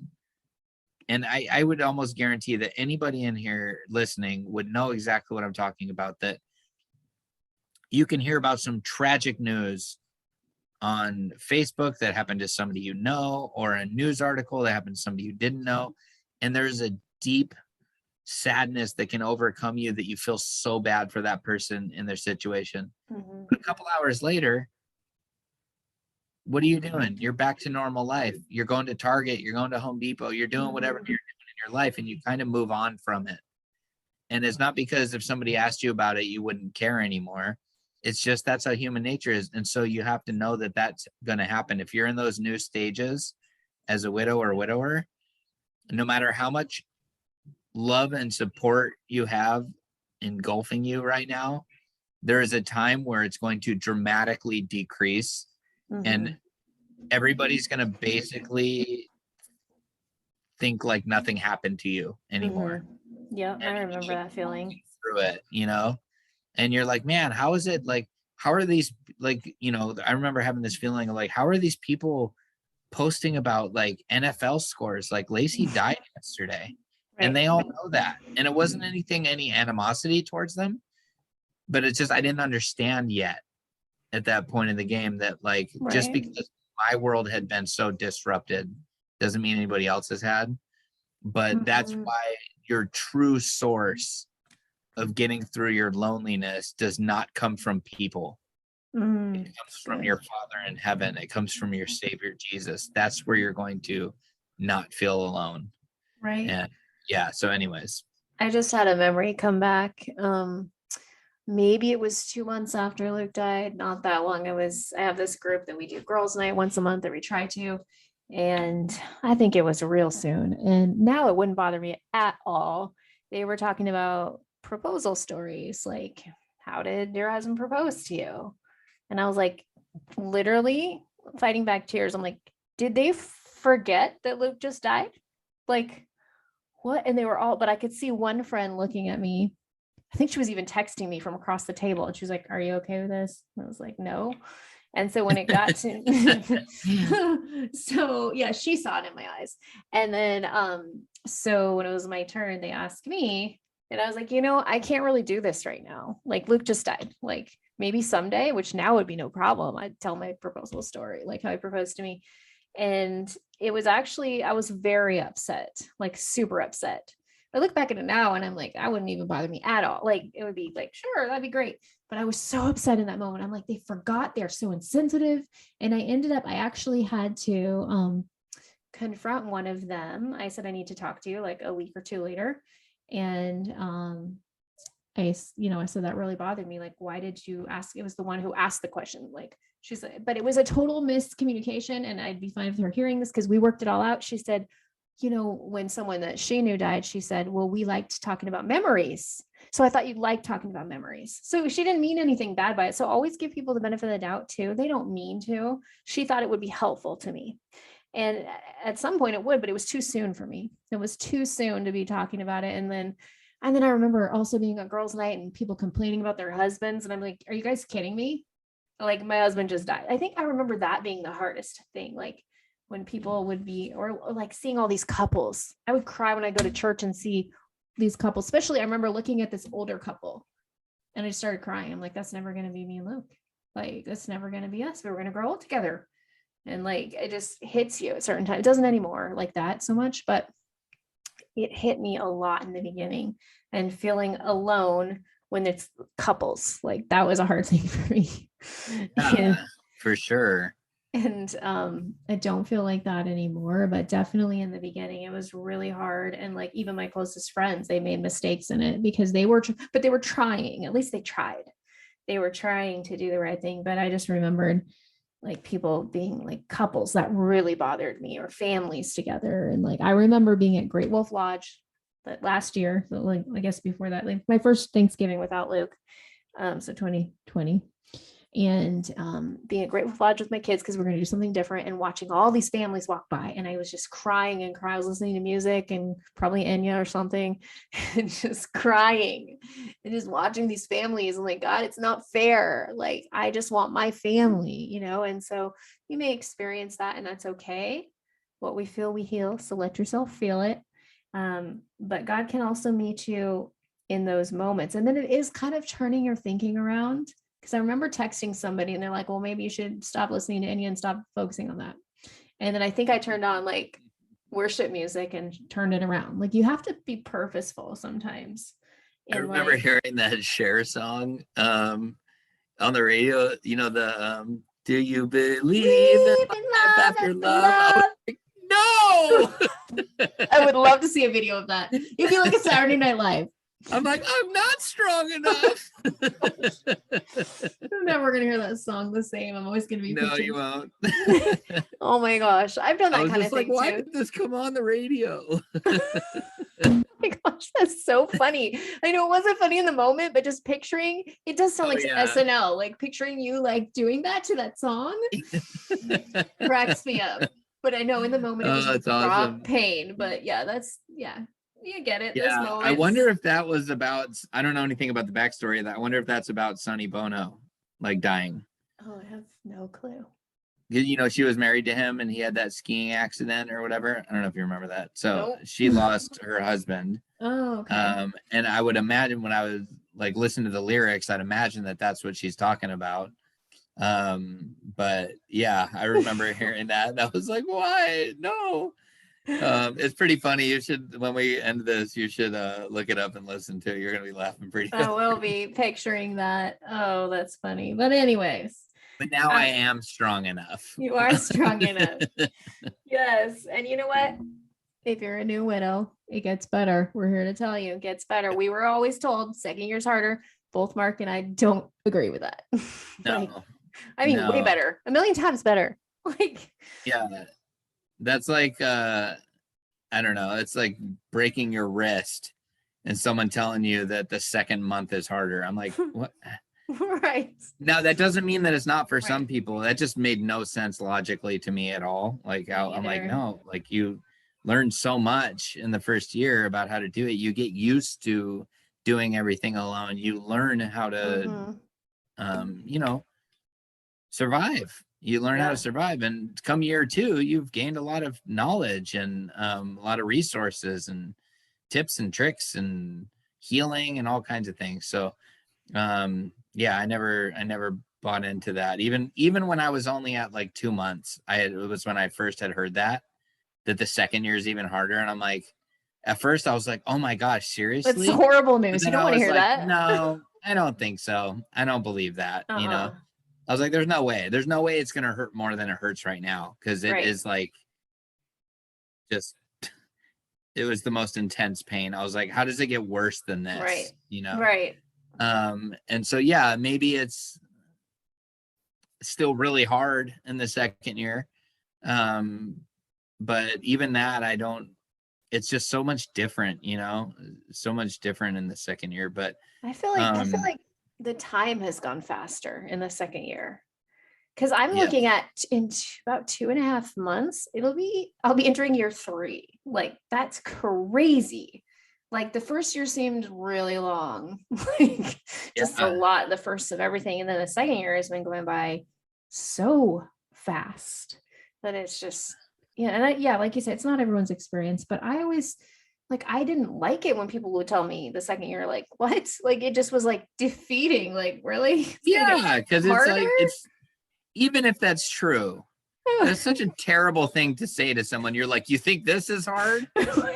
S1: and I would almost guarantee that anybody in here listening would know exactly what I'm talking about, that you can hear about some tragic news on Facebook that happened to somebody you know, or a news article that happened to somebody you didn't know, and there's a deep sadness that can overcome you, that you feel so bad for that person in their situation. But a couple hours later, what are you doing? You're back to normal life. You're going to Target, you're going to Home Depot, you're doing whatever you're doing in your life, and you kind of move on from it. And it's not because if somebody asked you about it, you wouldn't care anymore. It's just that's how human nature is. And so you have to know that that's going to happen. If you're in those new stages as a widow or widower, no matter how much love and support you have engulfing you right now, there is a time where it's going to dramatically decrease, and everybody's going to basically think like nothing happened to you anymore.
S2: Yeah,
S1: And
S2: I remember that feeling.
S1: through it, and you're like, man, how is it, like, how are these, like, I remember having this feeling of like, how are these people posting about like NFL scores? Like, Lacey died yesterday, and they all know that. And it wasn't any animosity towards them, but it's just, I didn't understand yet at that point in the game that, like, just because my world had been so disrupted doesn't mean anybody else has had. But that's why your true source of getting through your loneliness does not come from people. It comes from your Father in heaven. It comes from your Savior, Jesus. That's where you're going to not feel alone.
S2: Right.
S1: And yeah, so anyways.
S2: I just had a memory come back. Maybe it was 2 months after Luke died, not that long. I have this group that we do girls' night once a month that we try to. And I think it was real soon. And now it wouldn't bother me at all. They were talking about proposal stories, like, how did your husband propose to you? And I was like, literally fighting back tears. I'm like, did they forget that Luke just died? Like, what? And they were all, but I could see one friend looking at me. I think she was even texting me from across the table, and she was like, are you okay with this? And I was like, no. And so when it got to, so yeah, she saw it in my eyes. And then, so when it was my turn, they asked me, and I was like, I can't really do this right now. Like, Luke just died. Like, maybe someday, which now would be no problem. I'd tell my proposal story, like how he proposed to me. And it was actually, I was very upset, like super upset. I look back at it now and I'm like, I wouldn't even bother me at all. Like, it would be like, sure, that'd be great. But I was so upset in that moment. I'm like, they forgot, they're so insensitive. And I actually had to confront one of them. I said, I need to talk to you, like a week or two later. And I said, that really bothered me. Like, why did you ask? It was the one who asked the question. Like, she said, but it was a total miscommunication, and I'd be fine with her hearing this because we worked it all out. She said,
S3: you know, when someone that she knew died, she said, well, we liked talking about memories. So I thought you'd like talking about memories. So she didn't mean anything bad by it. So always give people the benefit of the doubt too. They don't mean to. She thought it would be helpful to me. And at some point it would, but it was too soon for me. It was too soon to be talking about it. And then I remember also being on girls' night and people complaining about their husbands. And I'm like, are you guys kidding me? Like, my husband just died. I think I remember that being the hardest thing. Like, when people would be, or like seeing all these couples, I would cry when I go to church and see these couples, especially I remember looking at this older couple and I started crying. I'm like, that's never going to be me and Luke. Like, that's never going to be us. We're going to grow old together. And like, it just hits you at certain times. It doesn't anymore like that so much, but it hit me a lot in the beginning, and feeling alone when it's couples, like that was a hard thing for me.
S1: For sure.
S3: And I don't feel like that anymore, but definitely in the beginning it was really hard. And like, even my closest friends, they made mistakes in it because they were trying. At least they were trying to do the right thing. But I just remembered like people being like couples that really bothered me, or families together. And like, I remember being at Great Wolf Lodge that last year, so like I guess before that, like my first Thanksgiving without Luke, so 2020, and being at Great Wolf Lodge with my kids because we're going to do something different, and watching all these families walk by, and I was just crying and crying. I was listening to music and probably Enya or something, and just crying and just watching these families. And like, God, it's not fair. Like, I just want my family, you know? And so you may experience that, and that's okay. What we feel, we heal. So let yourself feel it. But God can also meet you in those moments. And then it is kind of turning your thinking around. Because I remember texting somebody and they're like, well, maybe you should stop listening to Enya and stop focusing on that. And then I think I turned on like worship music and turned it around. Like, you have to be purposeful sometimes.
S1: I remember hearing that Cher song on the radio, you know, the do you believe in life after love? I was like, no.
S3: I would love to see a video of that. It'd be like a Saturday Night Live.
S1: I'm like, I'm not strong enough.
S3: I'm never gonna hear that song the same. I'm always gonna be
S1: no, you won't.
S3: Oh my gosh, I've done that kind of thing
S1: why
S3: too.
S1: did this come on the radio?
S3: Oh my gosh, that's so funny. I know it wasn't funny in the moment, but just picturing, it does sound like SNL, like picturing you like doing that to that song cracks me up. But I know in the moment it was raw awesome. Pain. But yeah, you get it.
S1: Yeah, I wonder if that was about, I don't know anything about the backstory of that. I wonder if that's about Sonny Bono, like dying.
S3: Oh, I have no clue.
S1: You know, she was married to him and he had that skiing accident or whatever. I don't know if you remember that. So she lost her husband.
S3: Oh, okay.
S1: And I would imagine when I was like listening to the lyrics, I'd imagine that that's what she's talking about. But yeah, I remember hearing that. And I was like, why? No. It's pretty funny. You should, when we end this, you should look it up and listen to it. You're gonna be laughing pretty hard.
S3: I will be picturing that. Oh, that's funny. But anyways.
S1: But now I am strong enough.
S3: You are strong enough. Yes. And you know what? If you're a new widow, it gets better. We're here to tell you it gets better. We were always told second year's harder. Both Mark and I don't agree with that.
S1: No.
S3: Way better. A million times better. Like,
S1: yeah. That's like I don't know, it's like breaking your wrist and someone telling you that the second month is harder. I'm like, what?
S3: Right.
S1: Now that doesn't mean that it's not for some people. That just made no sense logically to me at all. Like I'm like, no, like you learn so much in the first year about how to do it. You get used to doing everything alone. You learn how to you know, survive. You learn how to survive, and come year two, you've gained a lot of knowledge and a lot of resources and tips and tricks and healing and all kinds of things. So yeah, I never bought into that. Even when I was only at like 2 months, it was when I first had heard that the second year is even harder. And I'm like, at first I was like, oh my gosh, seriously?
S3: That's horrible news. You don't want to hear that.
S1: No, I don't think so. I don't believe that, you know? I was like, there's no way it's going to hurt more than it hurts right now. Cause it is like, it was the most intense pain. I was like, how does it get worse than this?
S3: Right.
S1: You know?
S3: Right.
S1: And so, yeah, maybe it's still really hard in the second year. But even that, I don't it's just so much different, so much different in the second year. But
S3: I feel like the time has gone faster in the second year. Because I'm
S1: Yeah.
S3: looking at in about 2.5 months, I'll be entering year 3. Like, that's crazy. Like, the first year seemed really long, like just a lot, the first of everything. And then the second year has been going by so fast that it's just, and like you said, it's not everyone's experience, but I always, like, I didn't like it when people would tell me the second year, like, what? Like, it just was like defeating, like, really?
S1: Yeah, because it's like,
S3: harder?
S1: even if that's true, that's such a terrible thing to say to someone. You're like, you think this is hard?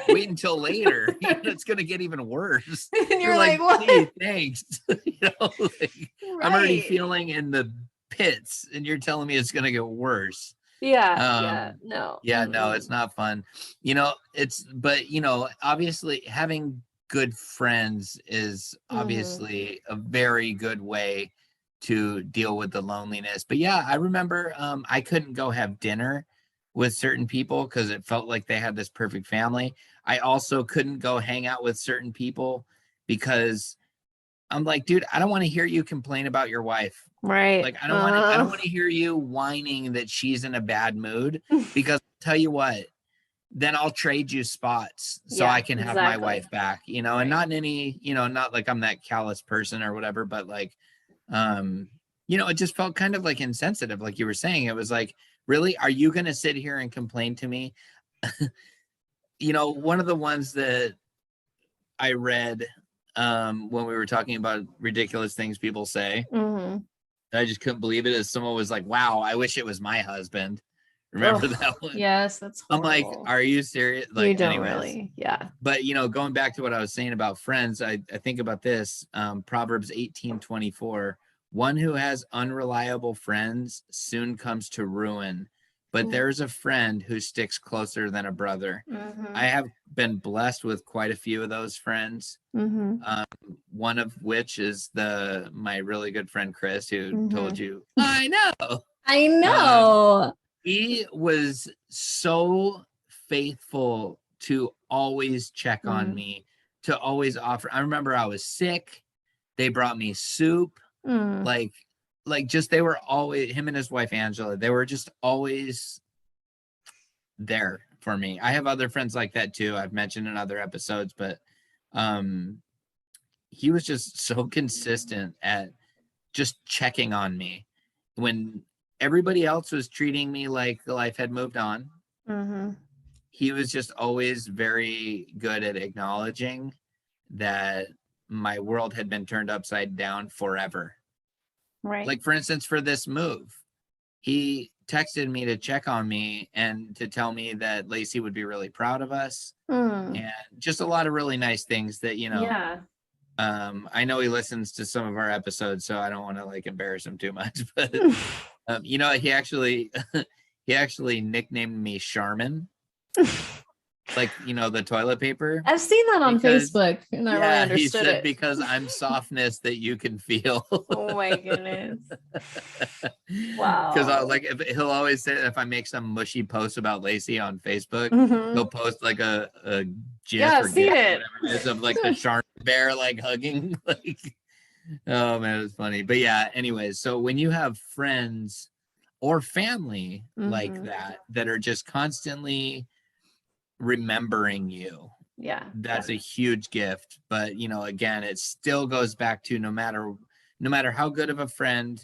S1: Wait until later. It's going to get even worse.
S3: And you're like, what?
S1: Hey, thanks. I'm already feeling in the pits, and you're telling me it's going to get worse.
S3: No.
S1: Yeah, no, it's not fun. But obviously having good friends is obviously a very good way to deal with the loneliness. But yeah, I remember I couldn't go have dinner with certain people because it felt like they had this perfect family. I also couldn't go hang out with certain people because I'm like, dude, I don't want to hear you complain about your wife.
S3: Right.
S1: Like, I don't want to hear you whining that she's in a bad mood, because I'll tell you what, then I'll trade you spots so I can have my wife back, and not in any, not like I'm that callous person or whatever, but like, it just felt kind of like insensitive. Like you were saying, it was like, really, are you going to sit here and complain to me? One of the ones that I read when we were talking about ridiculous things people say, I just couldn't believe it, as someone was like, wow, I wish it was my husband. Remember that one?
S3: Yes, that's horrible.
S1: I'm like, are you serious? Like,
S3: you don't
S1: anyways.
S3: really, yeah.
S1: But going back to what I was saying about friends, I think about this, Proverbs 18:24. One who has unreliable friends soon comes to ruin, but there's a friend who sticks closer than a brother. I have been blessed with quite a few of those friends. One of which is my really good friend Chris, who told you. I know. He was so faithful to always check on me, to always offer. I remember I was sick. They brought me soup. Like just, they were always, him and his wife Angela, they were just always there for me. I have other friends like that too. I've mentioned in other episodes, but he was just so consistent at just checking on me when everybody else was treating me like life had moved on. He was just always very good at acknowledging that my world had been turned upside down forever.
S3: Right.
S1: Like, for instance, for this move, he texted me to check on me and to tell me that Lacey would be really proud of us. And just a lot of really nice things that, I know he listens to some of our episodes, so I don't want to like embarrass him too much, but he actually nicknamed me Charmin. Like, the toilet paper.
S2: I've seen that on Facebook, and I really understood
S1: he said,
S2: it.
S1: because I'm softness that you can feel.
S3: Oh my goodness.
S2: Wow.
S1: Because he'll always say that if I make some mushy post about Lacey on Facebook, he'll post like a GIF or
S3: I've seen it.
S1: Whatever it is, of like the Charmin bear like hugging. Like, oh man, it's funny. But yeah, anyways, so when you have friends or family like that are just constantly remembering you, that's a huge gift. But again, it still goes back to no matter how good of a friend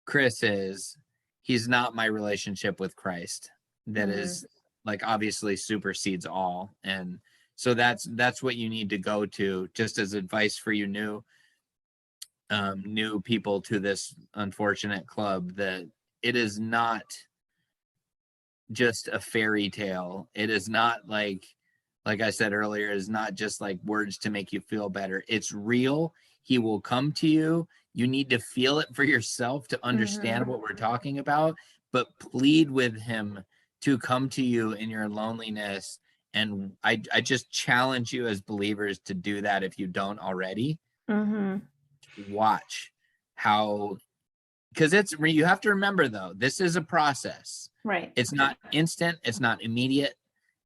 S1: Chris is, he's not my relationship with Christ that is like obviously supersedes all. And so that's what you need to go to, just as advice for you new people to this unfortunate club, that it is not just a fairy tale. It is not like I said earlier, is not just like words to make you feel better. It's real. He will come to you. You need to feel it for yourself to understand what we're talking about, but plead with him to come to you in your loneliness. And I just challenge you as believers to do that if you don't already. Watch how, because you have to remember though, this is a process.
S3: Right.
S1: It's not instant. It's not immediate.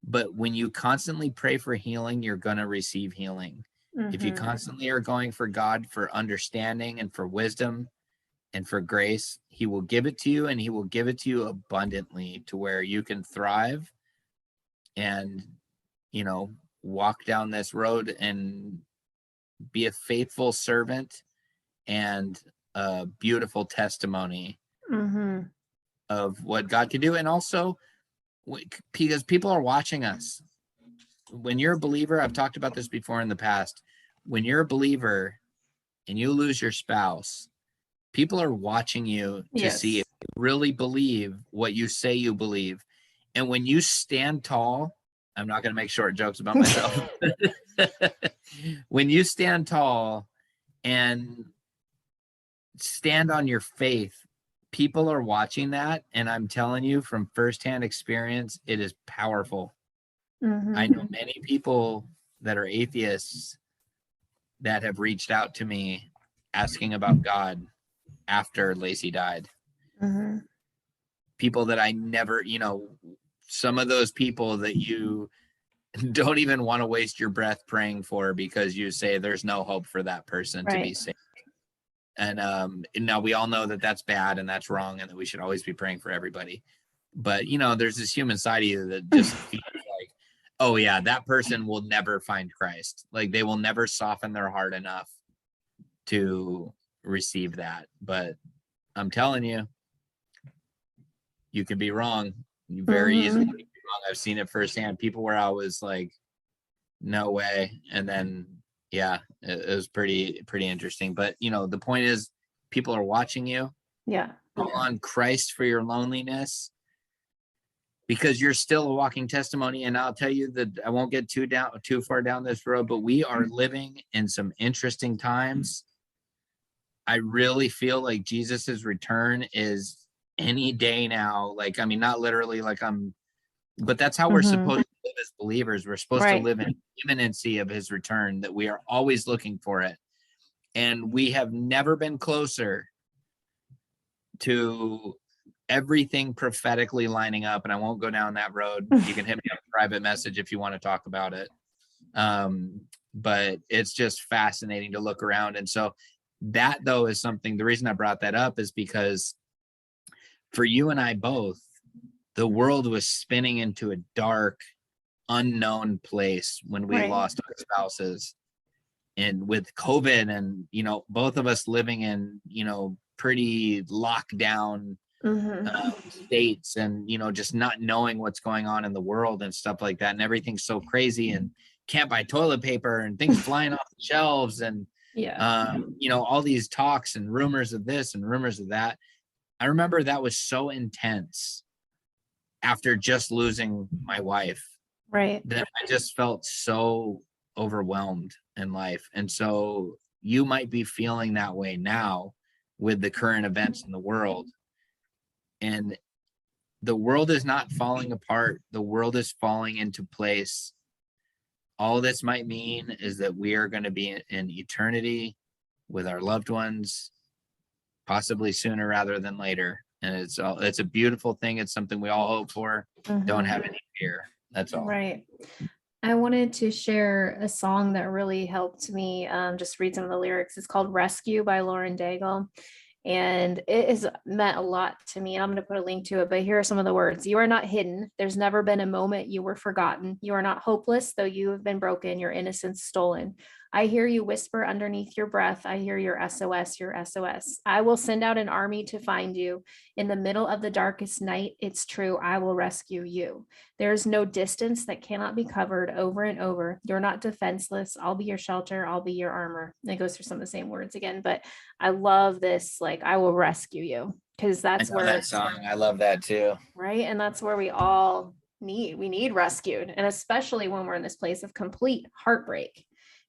S1: But when you constantly pray for healing, you're going to receive healing. If you constantly are going for God for understanding and for wisdom and for grace, he will give it to you, and he will give it to you abundantly to where you can thrive and, walk down this road and be a faithful servant and a beautiful testimony of what God can do. And also, because people are watching us. When you're a believer, I've talked about this before in the past, when you're a believer and you lose your spouse, people are watching you to see if you really believe what you say you believe. And when you stand tall, I'm not going to make short jokes about myself. When you stand tall and stand on your faith, people are watching that. And I'm telling you from firsthand experience, it is powerful. I know many people that are atheists that have reached out to me asking about God after Lacey died. People that I never, some of those people that you don't even want to waste your breath praying for because you say there's no hope for that person to be saved. And now we all know that that's bad and that's wrong and that we should always be praying for everybody. But, there's this human side of you that just feels like, oh yeah, that person will never find Christ. Like they will never soften their heart enough to receive that. But I'm telling you, you could be wrong. You very easily could be wrong. I've seen it firsthand. People where I was like, no way. And then, yeah, it was pretty interesting. But, the point is people are watching you.
S3: Yeah.
S1: Call on Christ for your loneliness, because you're still a walking testimony. And I'll tell you that I won't get too far down this road, but we are living in some interesting times. I really feel like Jesus's return is any day now. Like, I mean, not literally but that's how we're supposed to live as believers. We're supposed to live in imminency of his return, that we are always looking for it. And we have never been closer to everything prophetically lining up. And I won't go down that road. You can hit me on a private message if you want to talk about it. But it's just fascinating to look around. And so that, though, is something, the reason I brought that up is because for you and I both, the world was spinning into a dark, unknown place when we lost our spouses. And with COVID and, both of us living in, pretty lockdown states and, just not knowing what's going on in the world and stuff like that. And everything's so crazy and can't buy toilet paper and things flying off the shelves and, all these talks and rumors of this and rumors of that. I remember that was so intense after just losing my wife, that I just felt so overwhelmed in life. And so you might be feeling that way now with the current events in the world. And the world is not falling apart. The world is falling into place. All this might mean is that we are going to be in eternity with our loved ones, possibly sooner rather than later. And it's a beautiful thing. It's something we all hope for. Don't have any fear. That's all.
S3: Right. I wanted to share a song that really helped me. Just read some of the lyrics. It's called Rescue by Lauren Daigle. And it has meant a lot to me. I'm going to put a link to it, but here are some of the words. You are not hidden. There's never been a moment you were forgotten. You are not hopeless, though you have been broken, your innocence stolen. I hear you whisper underneath your breath. I hear your SOS, your SOS. I will send out an army to find you. In the middle of the darkest night, it's true, I will rescue you. There's no distance that cannot be covered over and over. You're not defenseless. I'll be your shelter. I'll be your armor. And it goes through some of the same words again, but I love this, like, I will rescue you, because that's where
S1: that song, I love that too.
S3: Right. And that's where we all need rescued. And especially when we're in this place of complete heartbreak,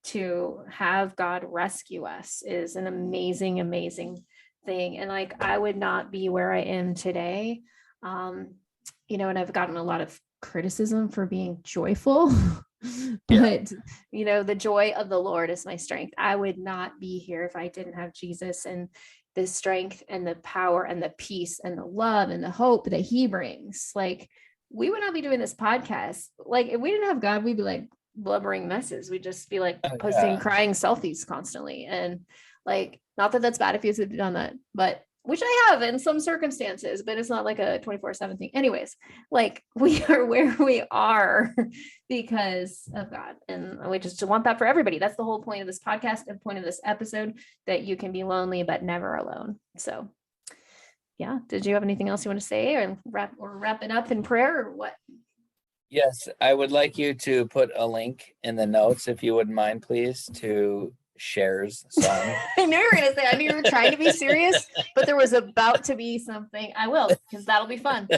S3: to have God rescue us is an amazing, amazing thing. And like, I would not be where I am today. And I've gotten a lot of criticism for being joyful, but the joy of the Lord is my strength. I would not be here if I didn't have Jesus and the strength and the power and the peace and the love and the hope that he brings. Like, we would not be doing this podcast. Like if we didn't have God, we'd be like blubbering messes. We'd just be like posting crying selfies constantly. And like, not that that's bad if you have done that, but which I have in some circumstances, but it's not like a 24/7 thing. Anyways, like we are where we are because of God. And we just want that for everybody. That's the whole point of this podcast and point of this episode, that you can be lonely, but never alone. So yeah. Did you have anything else you want to say, or wrap it up in prayer, or what?
S1: Yes, I would like you to put a link in the notes, if you wouldn't mind, please, to Cher's song.
S3: I knew you were gonna say, I knew you were trying to be serious, but there was about to be something. I will, because that'll be fun.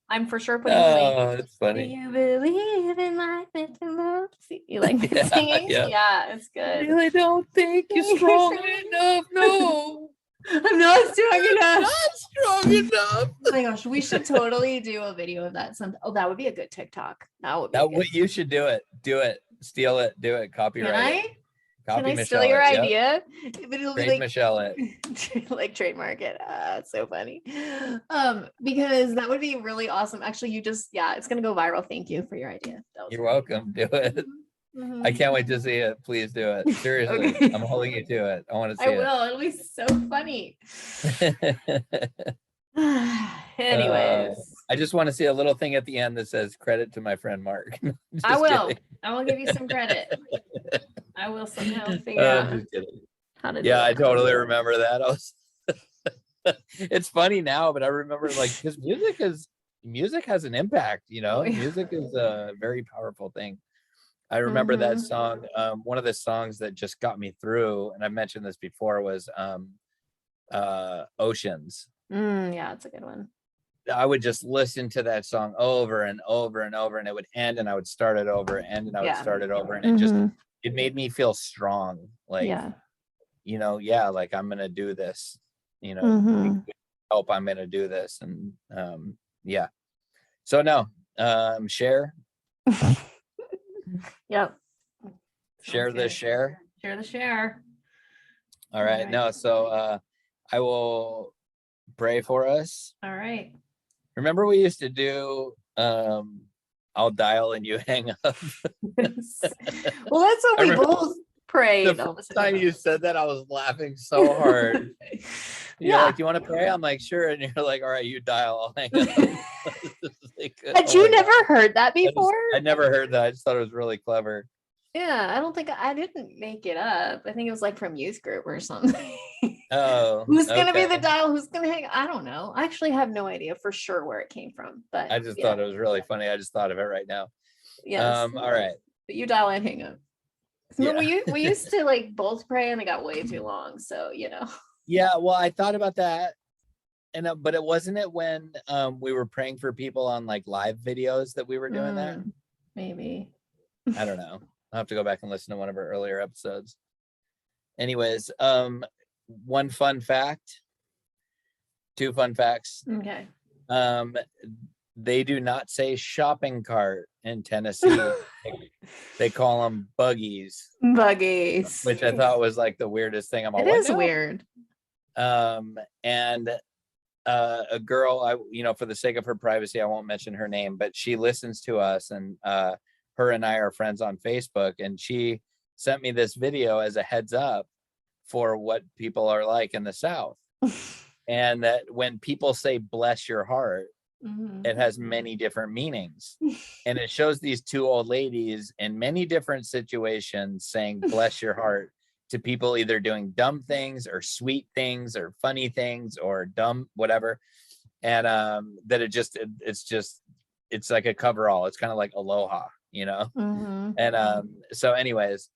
S3: I'm for sure putting a link.
S1: Oh, it's
S3: Do
S1: funny.
S3: you believe in life? You like singing? Yeah, it's
S1: I
S3: good.
S1: really don't think you're strong enough. No,
S3: I'm not strong enough.
S1: not strong enough.
S3: Oh my gosh, we should totally do a video of that. Oh, that would be a good TikTok. That would be good.
S1: You should do it. Do it. Steal it. Do it. Copyright.
S3: Can I?
S1: It. Copy
S3: Can I
S1: Michelle
S3: steal your
S1: it. Yep.
S3: idea? But it'll be
S1: Trade
S3: like
S1: Michelle it.
S3: like trademark it. It's so funny. Because that would be really awesome. Actually, it's gonna go viral. Thank you for your idea.
S1: You're welcome. Do it.
S3: Mhm.
S1: I can't wait to see it. Please do it. Seriously.
S3: Okay.
S1: I'm holding you to it. I want to see
S3: I will. It'll be so funny.
S1: it.
S3: Anyways,
S1: I just want to see a little thing at the end that says credit to my friend Mark. Just
S3: I will.
S1: kidding.
S3: I will give you some credit. I will somehow figure
S1: I'm
S3: out
S1: just kidding.
S3: how to do
S1: Yeah, I
S3: it.
S1: totally remember that. It's funny now, but I remember like, because music has an impact,
S3: Oh, yeah.
S1: music is a very powerful thing. I remember that
S3: Mhm.
S1: song. One of the songs that just got me through, and I mentioned this before, was Oceans.
S3: Yeah, it's a good one.
S1: I would just listen to that song over and over and over, and it would end, and I would start it over, and I would
S3: Yeah.
S1: start it over, and
S3: Mhm.
S1: it made me feel strong. Like, like I'm gonna do this.
S3: Mhm.
S1: Help, I'm gonna do this, and yeah. So no, share
S3: Yep.
S1: share
S3: Sounds
S1: the
S3: good.
S1: share.
S3: Share the share.
S1: All right.
S3: Alright.
S1: No, so I will pray for us.
S3: All right.
S1: Remember we used to do I'll dial and you hang up.
S3: Well, that's what
S1: I
S3: we
S1: remember
S3: both prayed.
S1: The first time you said that, I was laughing so hard. You're like, you want to pray? I'm like, sure. And you're like, all right, you dial, I'll hang up. Like,
S3: Had
S1: oh
S3: you
S1: my God.
S3: never heard that before?
S1: I never heard that. I just thought it was really clever.
S3: Yeah, I don't think I didn't make it up. I think it was like from youth group or something.
S1: Oh,
S3: Who's gonna be
S1: okay.
S3: the dial? Who's gonna hang? I don't know. I actually have no idea for sure where it came from, but
S1: I just thought it was really funny. I just thought of it right now.
S3: yes.
S1: All right.
S3: But you dial and hang up.
S1: Yeah.
S3: We used to like both pray and it got way too long. So
S1: Yeah, well, I thought about that, and but it wasn't it when we were praying for people on like live videos that we were doing that.
S3: Maybe.
S1: I don't know. I'll have to go back and listen to one of our earlier episodes. Anyways, one fun fact, two fun facts.
S3: Okay.
S1: They do not say shopping cart in Tennessee. They call them buggies.
S3: Buggies.
S1: Which I thought was like the weirdest thing. I'm
S3: It is weird.
S1: And a girl, for the sake of her privacy, I won't mention her name, but she listens to us, and her and I are friends on Facebook, and she sent me this video as a heads up for what people are like in the South. And that when people say bless your heart, it has many different meanings. And it shows these two old ladies in many different situations saying bless your heart to people either doing dumb things or sweet things or funny things or dumb whatever. And that it's like a coverall. It's kind of like aloha, And so anyways,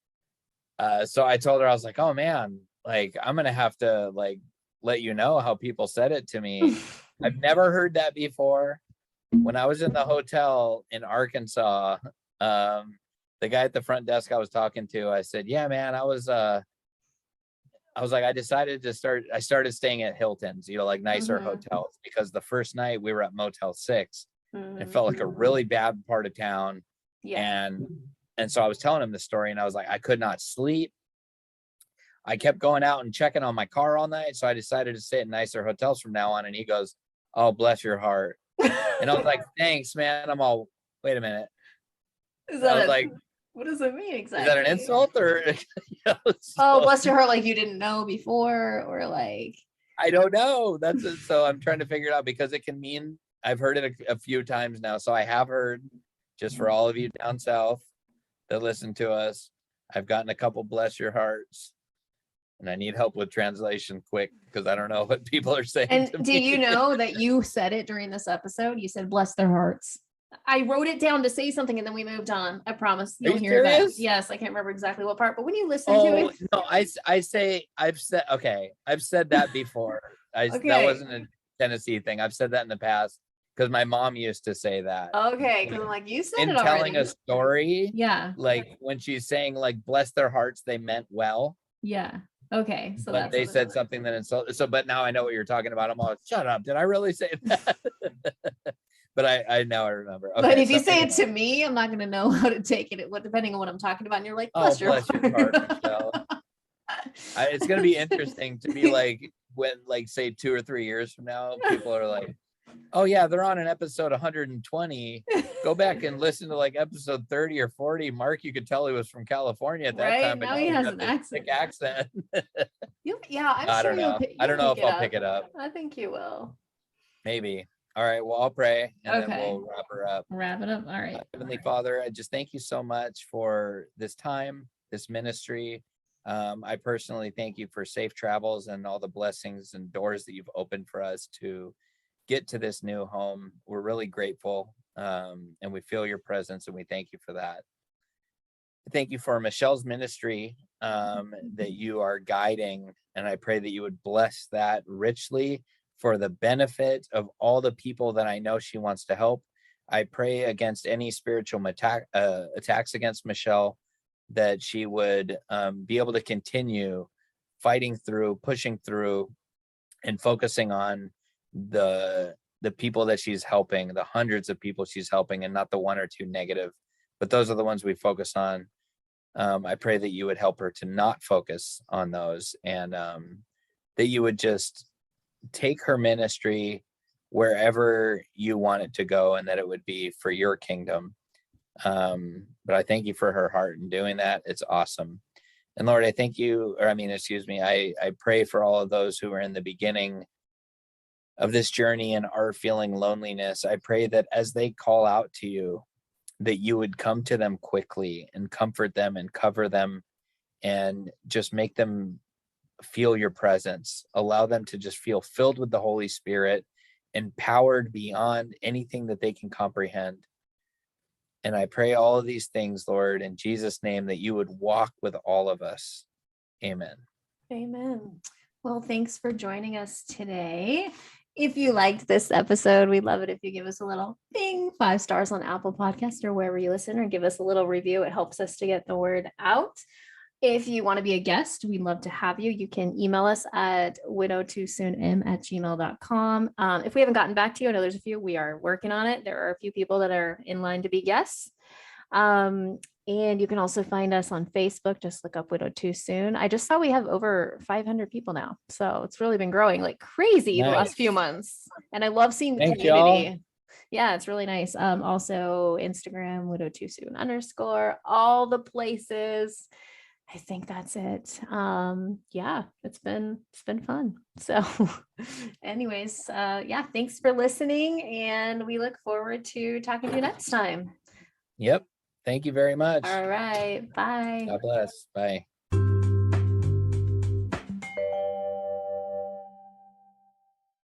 S1: so I told her, I was like, oh man, like I'm gonna have to like let you know how people said it to me. I've never heard that before. When I was in the hotel in Arkansas, the guy at the front desk I was talking to, I said, yeah, man, I was like, I started staying at Hilton's, like nicer hotels, because the first night we were at Motel 6. It felt like a really bad part of town.
S3: Yeah.
S1: And so I was telling him the story, and I was like, I could not sleep. I kept going out and checking on my car all night. So I decided to stay at nicer hotels from now on. And he goes, oh, bless your heart. And I was like, thanks, man. I'm all, wait a minute.
S2: Is
S1: I
S2: that
S1: was like,
S2: what does it mean exactly?
S1: is that an insult or?
S2: Oh, bless your heart, like you didn't know before, or like.
S1: I don't know. That's it. So I'm trying to figure it out because it can mean, I've heard it a few times now. So I have heard, just for all of you down south that listen to us, I've gotten a couple bless your hearts, and I need help with translation quick because I don't know what people are saying.
S2: And
S1: to
S2: do
S1: me.
S2: you know that you said it during this episode? You said, bless their hearts. I wrote it down to say something and then we moved on. I promise you'll
S1: you
S2: hear that.
S1: serious?
S2: Yes, I can't remember exactly what part, but when you listen to
S1: Oh
S2: it.
S1: no, I say I've said I've said that before. That
S2: Okay.
S1: wasn't a Tennessee thing. I've said that in the past because my mom used to say that.
S2: Okay, because I'm like, you said
S1: In
S2: it already.
S1: telling a story,
S2: Yeah.
S1: like when she's saying like bless their hearts, they meant well.
S2: Yeah. Okay. So
S1: But
S2: that's
S1: they
S2: what it
S1: said
S2: is.
S1: something that insulted. So, but now I know what you're talking about. I'm all, shut up. Did I really say that? But I now I remember. Okay,
S2: But if you say
S1: something
S2: it to me, I'm not going to know how to take it. Depending on what I'm talking about, and you're like,
S1: oh,
S2: bless your
S1: bless your
S2: heart.
S1: heart, Michelle. It's gonna be interesting to be like when, like, say 2 or 3 years from now, people are like, oh yeah, they're on an episode 120. Go back and listen to like episode 30 or 40. Mark, you could tell he was from California at that
S2: Right?
S1: time, but
S2: Now he
S1: he's
S2: has
S1: got
S2: an
S1: this
S2: accent.
S1: thick accent.
S2: Yeah, I'm
S1: I
S2: sure
S1: don't
S2: you'll
S1: know.
S2: pick.
S1: I don't know if
S2: you'll
S1: I'll pick it up.
S2: I think you will.
S1: Maybe. All right. Well, I'll pray and then
S2: Okay.
S1: we'll wrap her up.
S2: Wrap it up. All right.
S1: Heavenly Father, I just thank you so much for this time, this ministry. I personally thank you for safe travels and all the blessings and doors that you've opened for us to get to this new home. We're really grateful, and we feel your presence, and we thank you for that. Thank you for Michelle's ministry that you are guiding, and I pray that you would bless that richly for the benefit of all the people that I know she wants to help. I pray against any spiritual attacks against Michelle, that she would be able to continue fighting through, pushing through, and focusing on the people that she's helping, the hundreds of people she's helping, and not the 1 or 2 negative, but those are the ones we focus on. I pray that you would help her to not focus on those, and that you would just take her ministry wherever you want it to go, and that it would be for your kingdom. But I thank you for her heart in doing that. It's awesome. And Lord, I thank you, I pray for all of those who are in the beginning of this journey and are feeling loneliness. I pray that as they call out to you, that you would come to them quickly and comfort them and cover them and just make them feel your presence. Allow them to just feel filled with the Holy Spirit, empowered beyond anything that they can comprehend. And I pray all of these things, Lord, in Jesus' name, that you would walk with all of us. Amen.
S2: Amen. Well, thanks for joining us today. If you liked this episode, we'd love it if you give us a little bing, 5 stars on Apple Podcast or wherever you listen, or give us a little review. It helps us to get the word out. If you want to be a guest, we'd love to have you. You can email us at widowtoosoonm@gmail.com. If we haven't gotten back to you, I know there's a few, we are working on it. There are a few people that are in line to be guests. And you can also find us on Facebook. Just look up Widow Too Soon. I just saw we have over 500 people now. So it's really been growing like crazy the last few months. And I love seeing the community. Y'all. Yeah, it's really nice. Also Instagram, Widow Too Soon _ all the places. I think that's it. Yeah, it's been fun. So anyways, yeah, thanks for listening, and we look forward to talking to you next time.
S1: Yep. Thank you very much.
S2: All right. Bye.
S1: God bless. Bye.